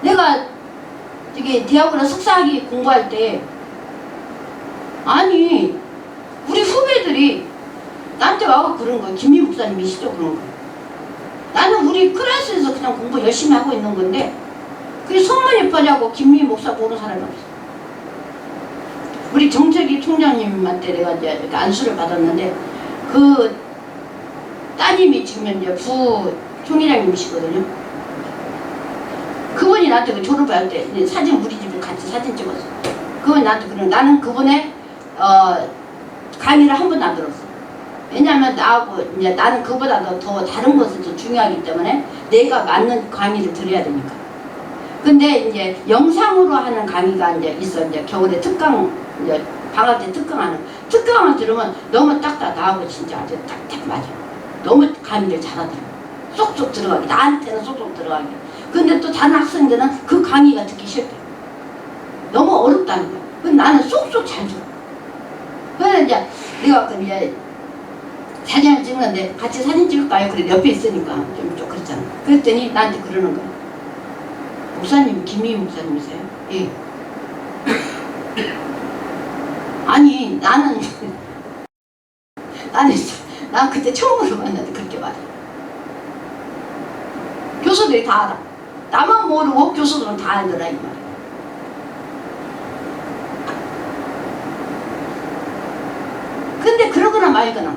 Speaker 1: 내가 저기 대학원에 석사학위 공부할 때 아니 우리 후배들이 나한테 와서 그런 거야. 김미 목사님이시죠? 그런 거. 나는 우리 클래스에서 그냥 공부 열심히 하고 있는 건데 그게 소문이 퍼지고 김미 목사 모르는 사람이 없어. 우리 정책위 총장님한테 내가 이제 안수를 받았는데 그 따님이 지금 이제 부총회장님이시거든요. 그분이 나한테 그 졸업할 때 이제 사진 우리 집에 같이 사진 찍었어. 그분이 나한테 그래. 나는 그분의 강의를 한 번도 안 들었어. 왜냐하면 나하고 이제 나는 그보다 더 다른 것을 더 중요하기 때문에 내가 맞는 강의를 들어야 되니까. 근데 이제 영상으로 하는 강의가 이제 있어. 이제 겨울에 특강 이제 방학 때 특강을 들으면 너무 딱딱 나하고 진짜 아주 딱딱 맞아. 너무 강의를 잘하더라고. 쏙쏙 들어가게. 나한테는 쏙쏙 들어가게. 근데 또 다른 학생들은 그 강의가 듣기 싫대. 너무 어렵다는 거야. 근데 나는 쏙쏙 잘 들어. 그래서 이제 내가 그 이제 사진을 찍는데 같이 사진 찍을까요? 그래 옆에 있으니까 좀 그렇잖아. 그랬더니 나한테 그러는 거야. 목사님 김희 목사님이세요? 예. 아니 난 그때 처음으로 만났는데 그렇게 말해. 교수들이 다 알아. 나만 모르고 교수들은 다 알더라 이 말이야. 근데 그러거나 말거나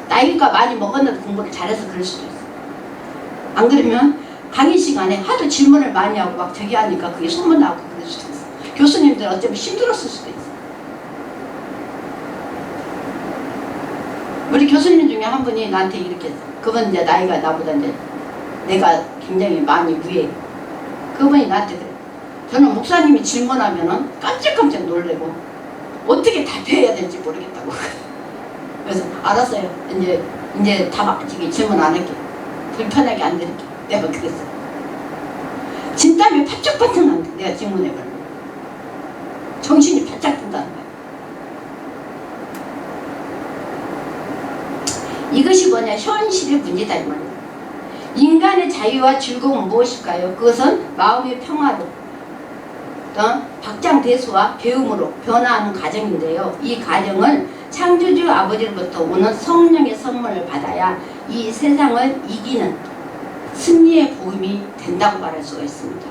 Speaker 1: 나이가 많이 먹었는데 공부를 잘해서 그럴 수도 있어. 안 그러면 강의 시간에 하도 질문을 많이 하고 막 되게 하니까 그게 소문나고 그럴 수도 있어. 교수님들 어쩌면 힘들었을 수도 있어. 우리 교수님 중에 한 분이 나한테 이렇게 했어. 그분 이제 나이가 나보다 이제 내가 굉장히 많이 위에. 그분이 나한테 그래. 저는 목사님이 질문하면은 깜짝깜짝 놀래고 어떻게 답해야 될지 모르겠다고. 그래서 알았어요. 이제 답 질문 안 할게. 불편하게 안 드릴게. 내가 그랬어. 진땀이 바짝바짝 난다. 내가 질문해버려. 정신이 바짝 든다는 거야. 이것이 뭐냐? 현실의 문제다 이 말이야. 인간의 자유와 즐거움은 무엇일까요? 그것은 마음의 평화로 박장대소와 배움으로 변화하는 과정인데요. 이 과정을 창조주 아버지로부터 오는 성령의 선물을 받아야 이 세상을 이기는 승리의 복음이 된다고 말할 수가 있습니다.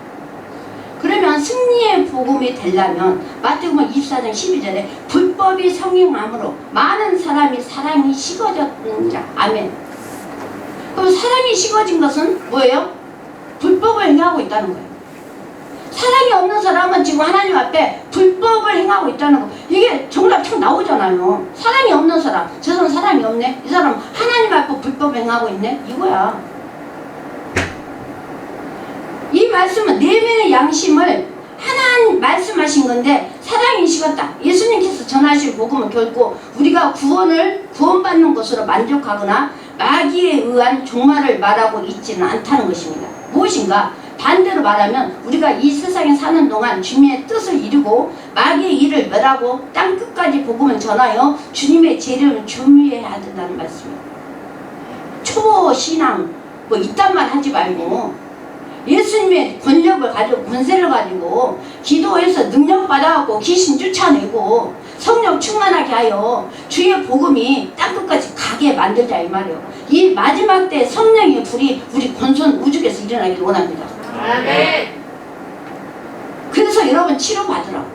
Speaker 1: 그러면 승리의 복음이 되려면 마태복음 24장 12절에 불법이 성행함으로 많은 사람이 사랑이 식어졌는 자. 아멘. 그럼 사랑이 식어진 것은 뭐예요? 불법을 행하고 있다는 거예요. 사랑이 없는 사람은 지금 하나님 앞에 불법을 행하고 있다는 거. 이게 정답 탁 나오잖아요. 사랑이 없는 사람, 저 사람 사랑이 없네. 이 사람 하나님 앞에 불법 행하고 있네. 이거야. 이 말씀은 내면의 양심을 하나님 말씀하신 건데 사랑이 식었다. 예수님께서 전하실 복음은 결코 우리가 구원받는 것으로 만족하거나 마귀에 의한 종말을 말하고 있지는 않다는 것입니다. 무엇인가? 반대로 말하면 우리가 이 세상에 사는 동안 주님의 뜻을 이루고 마귀의 일을 멸하고 땅끝까지 복음을 전하여 주님의 재림을 준비해야 된다는 말씀입니다. 초보 신앙 뭐 이딴 말 하지 말고 예수님의 권력을 가지고 권세를 가지고 기도해서 능력 받아갖고 귀신 쫓아내고 성령 충만하게 하여 주의 복음이 땅끝까지 가게 만들자 이 말이에요. 이 마지막 때 성령의 불이 우리 권선 우주에서 일어나길 원합니다.
Speaker 2: 아멘.
Speaker 1: 그래서 여러분 치료받으라고.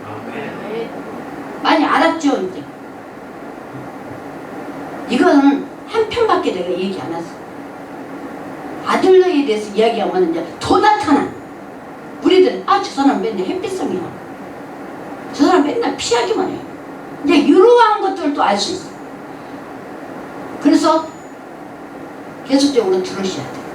Speaker 2: 아멘.
Speaker 1: 많이 알았죠 이제. 이거는 한 편밖에 내가 얘기 안 했어. 아들러에 대해서 이야기하면 이제 더 나타나. 우리들 저 사람 맨날 햇빛성이야. 저 사람 맨날 피하기만 해. 이제 이러한 것들도 알 수 있어. 그래서 계속적으로 들으셔야 돼.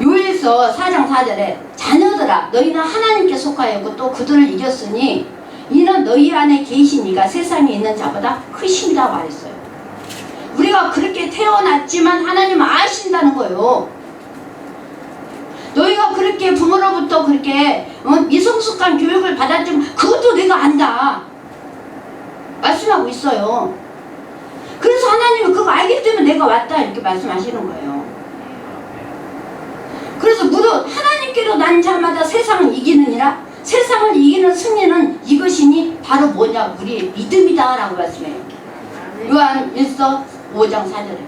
Speaker 1: 요엘서 4장 4절에 자녀들아 너희는 하나님께 속하였고 또 그들을 이겼으니 이는 너희 안에 계신 이가 세상에 있는 자보다 크심이라고 말했어요. 우리가 그렇게 태어났지만 하나님은 아신다는 거예요. 너희가 그렇게 부모로부터 그렇게 미성숙한 교육을 받았지만 그것도 내가 안다 말씀하고 있어요. 그래서 하나님은 그거 알기 때문에 내가 왔다 이렇게 말씀하시는 거예요. 그래서 무릇 하나님께로 난 자마다 세상을 이기느니라. 세상을 이기는 승리는 이것이니 바로 뭐냐? 우리의 믿음이다 라고 말씀해요. 요한 1서 5장 4절에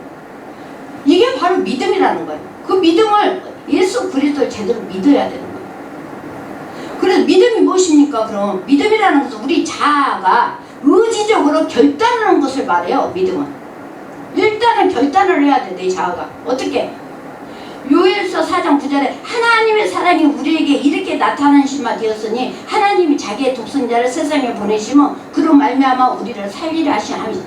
Speaker 1: 이게 바로 믿음이라는 거예요. 그 믿음을 예수 그리스도를 제대로 믿어야 되는 거예요. 그래서 믿음이 무엇입니까? 그럼 믿음이라는 것은 우리 자아가 의지적으로 결단하는 것을 말해요. 믿음은 일단은 결단을 해야 돼. 내 자아가 어떻게 요엘서 4장 9절에 하나님의 사랑이 우리에게 이렇게 나타나심만 되었으니 하나님이 자기의 독생자를 세상에 보내시면 그로 말미암아 우리를 살리려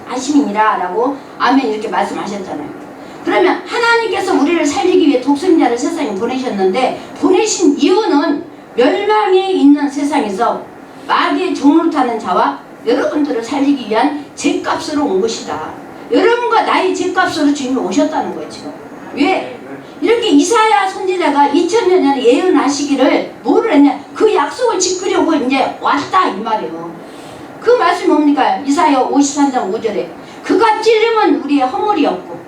Speaker 1: 하심이니라 라고 아멘 이렇게 말씀하셨잖아요. 그러면 하나님께서 우리를 살리기 위해 독생자를 세상에 보내셨는데 보내신 이유는 멸망에 있는 세상에서 마귀의 종을 타는 자와 여러분들을 살리기 위한 죄값으로 온 것이다. 여러분과 나의 죄값으로 주님이 오셨다는 거예요. 지금 왜? 이렇게 이사야 선지자가 2000년 전에 예언하시기를 뭐를 했냐? 그 약속을 지키려고 이제 왔다 이 말이에요. 그 말씀이 뭡니까? 이사야 53장 5절에 그가 찔림은 우리의 허물이었고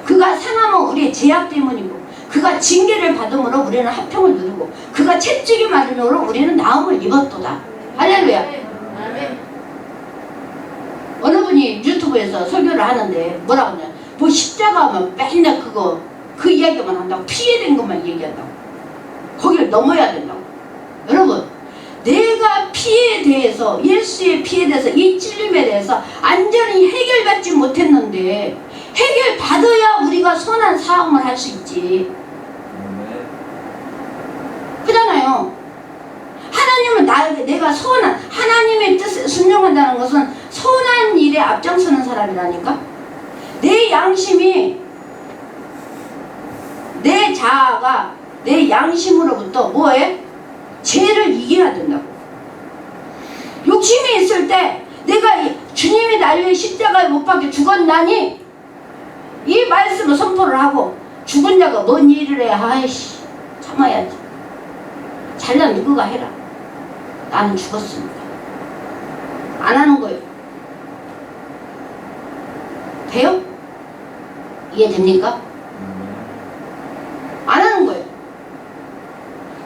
Speaker 1: 그가 상함은 우리의 죄악 때문이고 그가 징계를 받음으로 우리는 화평을 누리고 그가 채찍이 맞음으로 우리는 나음을 입었도다. 할렐루야.
Speaker 2: 아멘.
Speaker 1: 어느 분이 유튜브에서 설교를 하는데 뭐라고 하냐? 뭐 십자가 하면 맨날 그 이야기만 한다고 피해된 것만 얘기한다고 거기를 넘어야 된다고. 여러분 내가 피해에 대해서 예수의 피해에 대해서 이 찔림에 대해서 안전히 해결받지 못했는데 해결받아야 우리가 선한 사함을 할 수 있지. 그잖아요. 하나님은 내가 선한 하나님의 뜻에 순종한다는 것은 선한 일에 앞장서는 사람이라니까. 내 양심이 내 자아가 내 양심으로부터 뭐해? 죄를 이겨야 된다고. 욕심이 있을 때 내가 주님이 나를 십자가에 못 박혀 죽었나니 이 말씀을 선포를 하고 죽은 자가 뭔 일을 해? 아이씨 참아야지. 잘난 누구가 해라. 나는 죽었으니까. 안 하는 거예요. 돼요? 이해됩니까? 안 하는 거예요.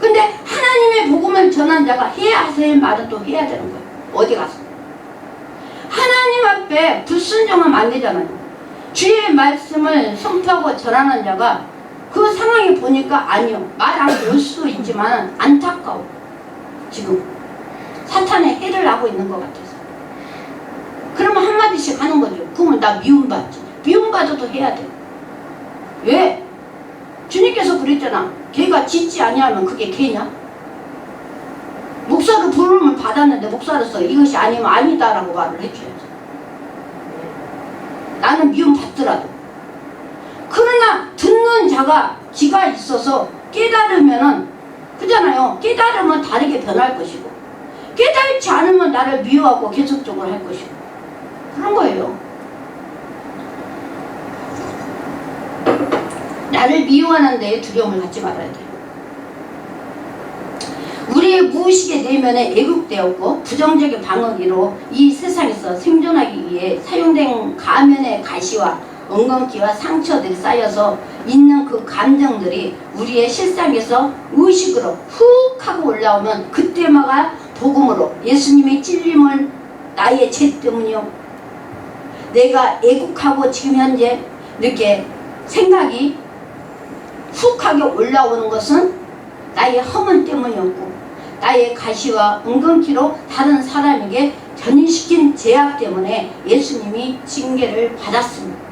Speaker 1: 근데 하나님의 복음을 전한 자가 해야 할 말은 또 해야 되는 거예요. 어디 가서 하나님 앞에 불순종하면 안 되잖아요. 주의 말씀을 선포하고 전하는 자가 그 상황이 보니까 아니요 말 안 올 수도 있지만 안타까워. 지금 사탄의 해를 하고 있는 것 같아서 그러면 한마디씩 하는 거죠. 그러면 나 미움받지. 미움받아도 해야 돼. 왜? 주님께서 그랬잖아. 걔가 짓지 아니하면 그게 걔냐? 목사로 부름을 받았는데 목사로서 이것이 아니면 아니다라고 말을 해줘야지. 나는 미움받더라도. 그러나 듣는 자가 지가 있어서 깨달으면은 그잖아요. 깨달으면 다르게 변할 것이고 깨달지 않으면 나를 미워하고 계속적으로 할 것이고 그런 거예요. 나를 미워하는 데에 두려움을 갖지 말아야 돼요. 우리의 무의식의 내면에 애국되었고 부정적인 방어기로 이 세상에서 생존하기 위해 사용된 가면의 가시와 엉겅퀴와 상처들이 쌓여서 있는 그 감정들이 우리의 실상에서 의식으로 훅 하고 올라오면 그때마다 복음으로 예수님의 찔림을 나의 죄 때문이요 내가 애국하고 지금 현재 이렇게 생각이 훅 하게 올라오는 것은 나의 허물 때문이었고 나의 가시와 엉겅퀴로 다른 사람에게 전이시킨 죄악 때문에 예수님이 징계를 받았습니다.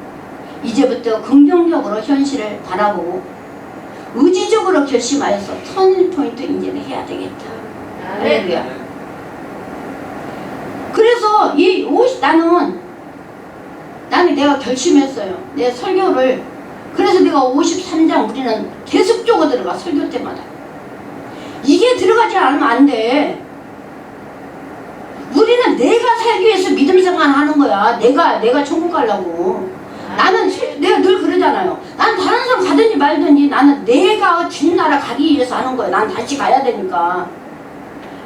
Speaker 1: 이제부터 긍정적으로 현실을 바라보고 의지적으로 결심하여서 터닝포인트 인지를 해야 되겠다. 할렐루야. 그래서 나는 내가 결심했어요. 내 설교를 그래서 내가 53장 우리는 계속 쪼고 들어가. 설교 때마다 이게 들어가지 않으면 안 돼. 우리는 내가 살기 위해서 믿음 생활 하는 거야. 내가 천국 가려고. 내가 늘 그러잖아요. 난 다른 사람 가든지 말든지 나는 내가 주님 나라 가기 위해서 하는 거야. 난 다시 가야 되니까.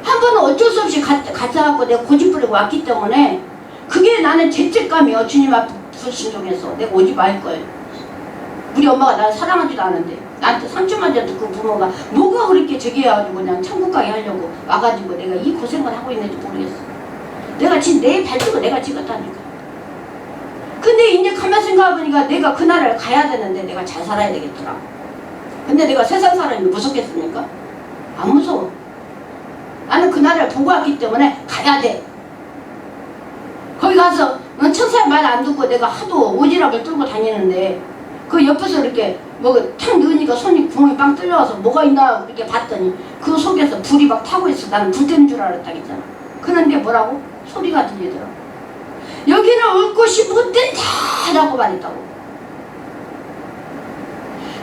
Speaker 1: 한 번은 어쩔 수 없이 가져갖고 내가 고집 부리고 왔기 때문에 그게 나는 죄책감이요. 주님 앞에 불순종해서 내가 오지 말 거예요. 우리 엄마가 나를 사랑하지도 않은데 나한테 상처만 줘도 그 부모가 뭐가 그렇게 저기 해가지고 그냥 천국 가게 하려고 와가지고 내가 이 고생을 하고 있는지 모르겠어. 내가 지금 내 발톱을 내가 찍었다니까. 근데 이제 가만 생각해보니까 내가 그 나라를 가야 되는데 내가 잘 살아야 되겠더라. 근데 내가 세상 사람이 무섭겠습니까? 안 무서워. 나는 그 나라를 보고 왔기 때문에 가야 돼. 거기 가서 천사의 말 안 듣고 내가 하도 오지랖을 뚫고 다니는데 그 옆에서 이렇게 뭐탁 넣으니까 손이 구멍이 빵 뚫려와서 뭐가 있나 이렇게 봤더니 그 속에서 불이 막 타고 있어. 나는 불 때는 줄 알았다겠잖아. 그런데 뭐라고? 소리가 들리더라고. 여기는 올 곳이 못 된다 라고 말했다고.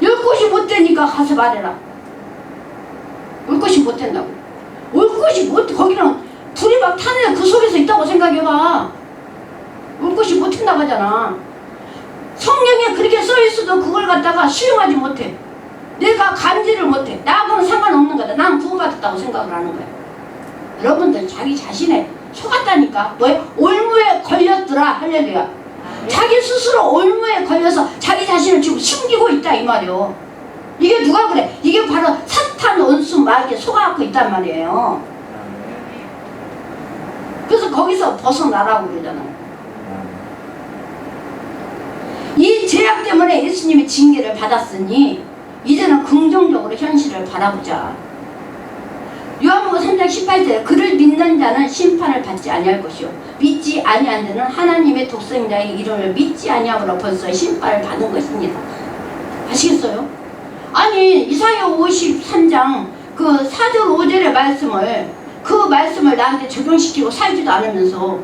Speaker 1: 올 곳이 못 되니까 가서 말해라. 올 곳이 못 된다고. 올 곳이 못, 거기는 불이 막 타는데 그 속에서 있다고 생각해봐. 올 곳이 못 된다고 하잖아. 성경에 그렇게 써있어도 그걸 갖다가 수용하지 못해. 내가 감지를 못해. 나하고는 상관없는 거다. 난 구원받았다고 생각을 하는 거야. 여러분들 자기 자신에 속았다니까. 뭐에? 올무에 걸렸더라. 할렐루야. 자기 스스로 올무에 걸려서 자기 자신을 지금 숨기고 있다 이 말이요. 이게 누가 그래? 이게 바로 사탄 원수 마귀에 속아갖고 있단 말이에요. 그래서 거기서 벗어나라고 그러잖아요. 이 죄악 때문에 예수님이 징계를 받았으니 이제는 긍정적으로 현실을 바라보자. 요한복음 3장 18절에 그를 믿는 자는 심판을 받지 아니할 것이요 믿지 아니한 자는 하나님의 독생자의 이름을 믿지 아니함으로 벌써 심판을 받은 것입니다. 아시겠어요? 아니 이사야 53장 그 4절 5절의 말씀을 그 말씀을 나한테 적용시키고 살지도 않으면서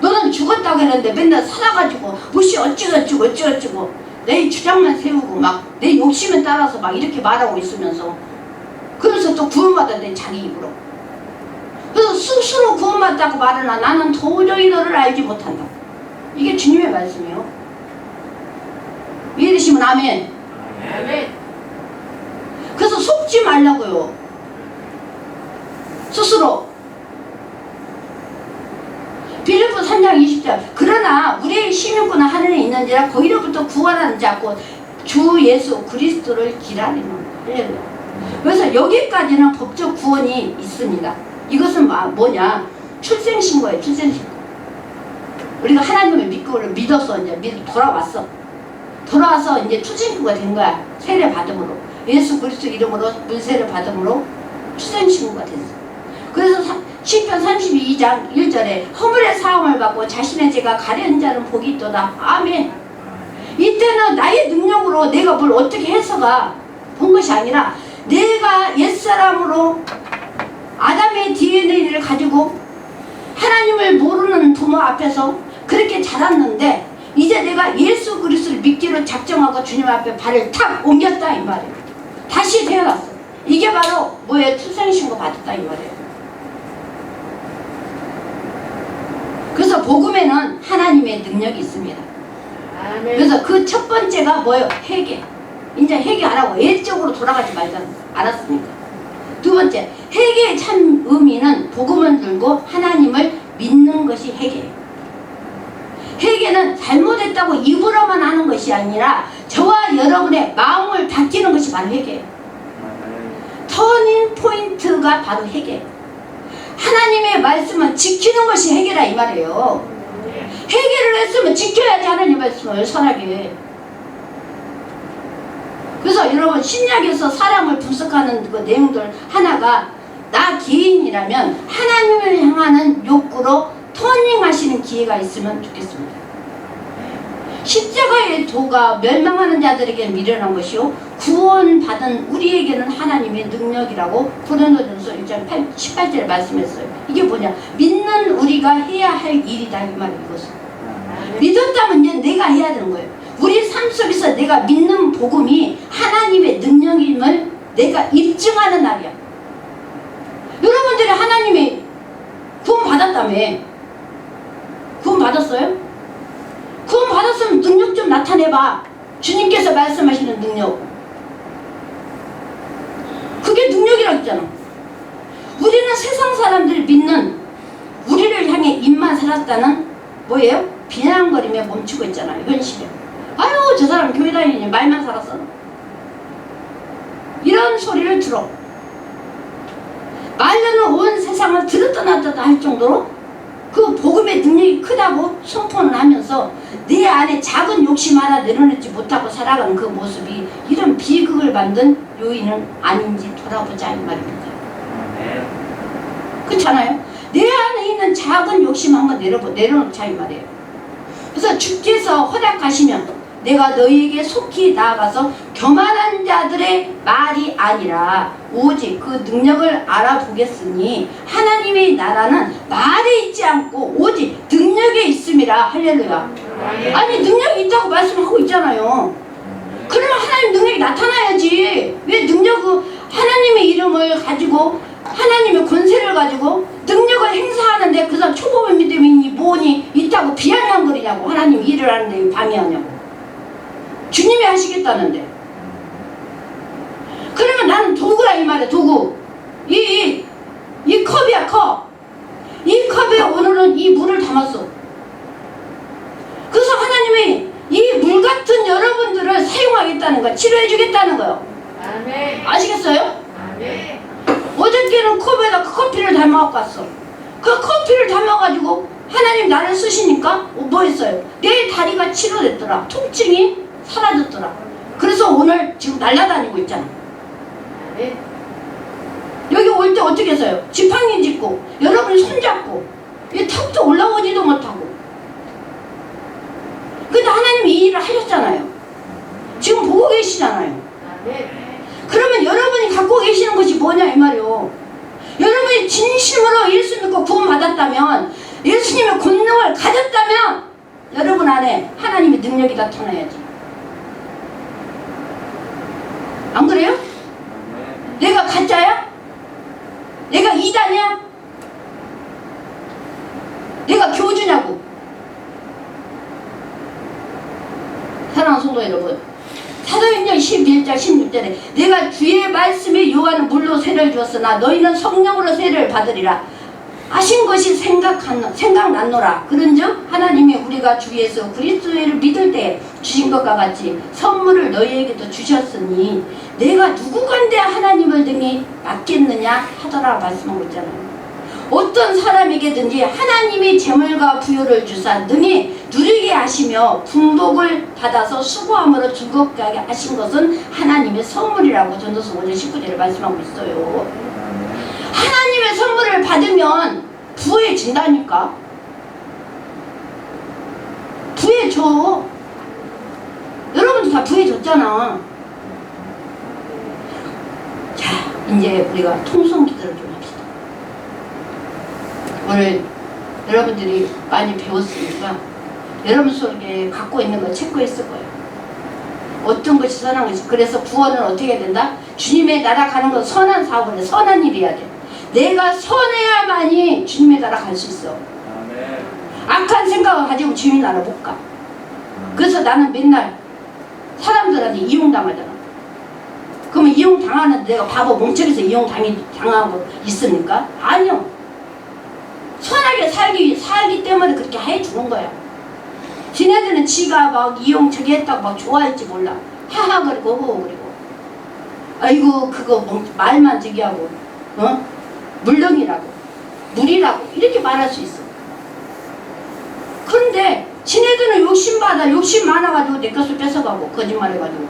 Speaker 1: 너는 죽었다고 했는데 맨날 살아가지고 무시 어찌어찌고 내 주장만 세우고 막 내 욕심에 따라서 막 이렇게 말하고 있으면서 그래서 또 구원받았대 자기 입으로. 그래서 스스로 구원받았다고 말하나 나는 도저히 너를 알지 못한다. 이게 주님의 말씀이에요. 믿으시면 아멘.
Speaker 2: 아멘.
Speaker 1: 그래서 속지 말라고요. 스스로. 빌립보 3장 20절 그러나 우리의 힘있구나 하늘에 있는지라 거기로부터 구원하는 자 곧 주 예수 그리스도를 기다리는 거예요. 그래서 여기까지는 법적 구원이 있습니다. 이것은 뭐냐? 출생신고예요. 출생신고. 우리가 하나님을 믿어서 이제 돌아왔어. 돌아와서 이제 출생신고가 된 거야. 세례 받음으로. 예수 그리스도 이름으로 물세례 받음으로 출생신고가 됐어. 그래서 시편 32장 1절에 허물의 사함을 받고 자신의 죄가 가려진 자는 복이 있도다. 아멘. 이때는 나의 능력으로 내가 뭘 어떻게 해서가 본 것이 아니라 내가 옛사람으로 아담의 DNA를 가지고 하나님을 모르는 부모 앞에서 그렇게 자랐는데 이제 내가 예수 그리스도를 믿기로 작정하고 주님 앞에 발을 탁 옮겼다 이 말이에요. 다시 태어났어. 이게 바로 뭐예요? 출생신고 받았다 이 말이에요. 그래서 복음에는 하나님의 능력이 있습니다.
Speaker 2: 아멘.
Speaker 1: 그래서 그 첫 번째가 뭐예요? 회개. 이제 회개 안 하고 옛적으로 돌아가지 말자. 알았으니까. 두 번째, 회개의 참 의미는 복음을 들고 하나님을 믿는 것이 회개예요. 회개는 잘못했다고 입으로만 하는 것이 아니라 저와 여러분의 마음을 바뀌는 것이 바로 회개예요. 터닝 포인트가 바로 회개예요. 하나님의 말씀은 지키는 것이 회개라 이 말이에요. 회개를 했으면 지켜야지 하나님 말씀을 선하게. 그래서 여러분 신약에서 사람을 분석하는 그 내용들 하나가 나 개인이라면 하나님을 향하는 욕구로 터닝하시는 기회가 있으면 좋겠습니다. 십자가의 도가 멸망하는 자들에게 미련한 것이요 구원받은 우리에게는 하나님의 능력이라고 고린도전서 1장 18절에 말씀했어요. 이게 뭐냐? 믿는 우리가 해야 할 일이다 이 말이에요. 이것은 믿었다면 이제 내가 해야 되는 거예요. 우리 삶 속에서 내가 믿는 복음이 하나님의 능력임을 내가 입증하는 날이야. 여러분들이 하나님의 구원 받았다며. 구원 받았어요? 구원 받았으면 능력 좀 나타내봐. 주님께서 말씀하시는 능력. 그게 능력이라고 했잖아. 우리는 세상 사람들 믿는 우리를 향해 입만 살았다는 뭐예요? 비난거리며 멈추고 있잖아요. 현실에. 아유 저 사람 교회 다니니 말만 살았어. 이런 소리를 들어. 말로는 온 세상을 들었다 놨다 할 정도로 그 복음의 능력이 크다고 선포를 하면서 내 안에 작은 욕심 하나 내려놓지 못하고 살아가는 그 모습이 이런 비극을 만든 요인은 아닌지 돌아보자 이 말입니다. 그렇잖아요. 내 안에 있는 작은 욕심 한번 내려놓자 이 말이에요. 그래서 주께서 허락하시면 내가 너희에게 속히 나아가서 교만한 자들의 말이 아니라 오직 그 능력을 알아보겠으니 하나님의 나라는 말에 있지 않고 오직 능력에 있음이라. 할렐루야. 아니 능력이 있다고 말씀하고 있잖아요. 그러면 하나님 능력이 나타나야지. 왜 능력을 하나님의 이름을 가지고 하나님의 권세를 가지고 능력을 행사하는데 그 사람 초보의 믿음이 뭐니 있다고 비아냥거리냐고. 하나님 일을 하는데 왜 방해하냐고. 주님이 하시겠다는데. 그러면 나는 도구라 이 말이야. 도구. 이 컵이야 컵. 이 컵에 오늘은 이 물을 담았어. 그래서 하나님이 이 물 같은 여러분들을 사용하겠다는 거야. 치료해 주겠다는 거예요.
Speaker 2: 아멘.
Speaker 1: 아시겠어요?
Speaker 2: 아멘.
Speaker 1: 어저께는 컵에다 커피를 담아갖고 왔어. 그 커피를 담아가지고 하나님 나를 쓰시니까 뭐 했어요? 내 다리가 치료됐더라. 통증이 사라졌더라. 그래서 오늘 지금 날아다니고 있잖아.
Speaker 2: 아멘.
Speaker 1: 여기 올 때 어떻게 했어요? 지팡이 짚고 여러분이 손잡고 이 턱도 올라오지도 못하고. 근데 하나님이 이 일을 하셨잖아요. 지금 보고 계시잖아요.
Speaker 2: 아멘.
Speaker 1: 그러면 여러분이 갖고 계시는 것이 뭐냐 이 말이요. 여러분이 진심으로 예수 믿고 구원 받았다면, 예수님의 권능을 가졌다면 여러분 안에 하나님의 능력이 나타나야지. 안 그래요? 내가 가짜야? 내가 이단이야? 내가 교주냐고. 사랑하는 성도 여러분, 사도행전 11장 16절에 내가 주의 말씀에 요한은 물로 세를 주었으나 너희는 성령으로 세를 받으리라 하신 것이 생각났노라. 그런즉 하나님이 우리가 주 예수 그리스도를 믿을 때 주신 것과 같이 선물을 너희에게도 주셨으니 내가 누구건대 하나님을 등이 맡겠느냐 하더라 말씀하고 있잖아요. 어떤 사람에게든지 하나님이 재물과 부요를 주사 능히 누리게 하시며 풍복을 받아서 수고함으로 즐겁게 하신 것은 하나님의 선물이라고 전도서 5장 19절에 말씀하고 있어요. 하나님의 선물을 받으면 부해진다니까. 부해져. 여러분도 다 부해졌잖아. 자, 이제 우리가 통성 기도를 좀 합시다. 오늘 여러분들이 많이 배웠으니까 여러분 속에 갖고 있는 거 체크했을 거예요. 어떤 것이 선한 것이. 그래서 구원은 어떻게 해야 된다? 주님의 나라 가는 건 선한 사고래. 선한 일이 해야 돼. 내가 선해야만이 주님의 나라 갈 수 있어.
Speaker 3: 아멘.
Speaker 1: 악한 생각을 가지고 주님의 나라 못 가. 그래서 나는 맨날 사람들한테 이용당하잖아. 그러면 이용당하는데 내가 바보 멍청해서 이용당하고 있습니까? 아니요. 선하게 살기 때문에 그렇게 해주는 거야. 지네들은 지가 막 이용 저기 했다고 막 좋아할지 몰라. 하하 그리고 호호 그리고 아이고 그거 말만 저기 하고 물렁이라고 물이라고 이렇게 말할 수 있어. 그런데 지네들은 욕심받아. 욕심 많아가지고 내 것을 뺏어가고 거짓말해가지고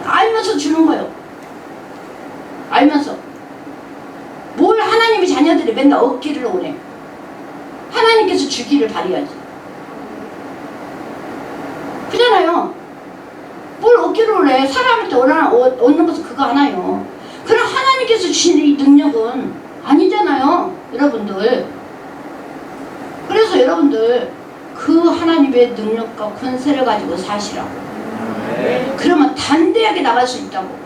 Speaker 1: 알면서 주는 거예요. 알면서 뭘 하나님의 자녀들이 맨날 얻기를 원해. 하나님께서 주기를 바라야지. 그잖아요. 뭘 얻기를 원해. 사람한테 얻는 것은 그거 하나요. 그럼 하나님께서 주신 이 능력은 아니잖아요, 여러분들. 그래서 여러분들 그 하나님의 능력과 권세를 가지고 사시라고.
Speaker 3: 네.
Speaker 1: 그러면 담대하게 나갈 수 있다고.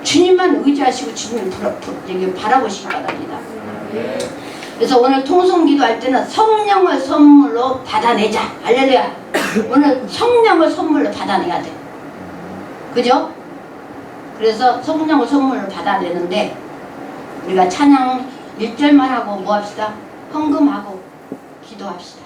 Speaker 1: 주님만 의지하시고 주님을 바라보시기 바랍니다.
Speaker 3: 네.
Speaker 1: 그래서 오늘 통성기도 할 때는 성령을 선물로 받아내자. 할렐루야. 오늘 성령을 선물로 받아내야 돼. 그죠? 그래서 성령을 선물로 받아내는데 우리가 찬양 1절만 하고 뭐 합시다? 헌금하고 기도합시다.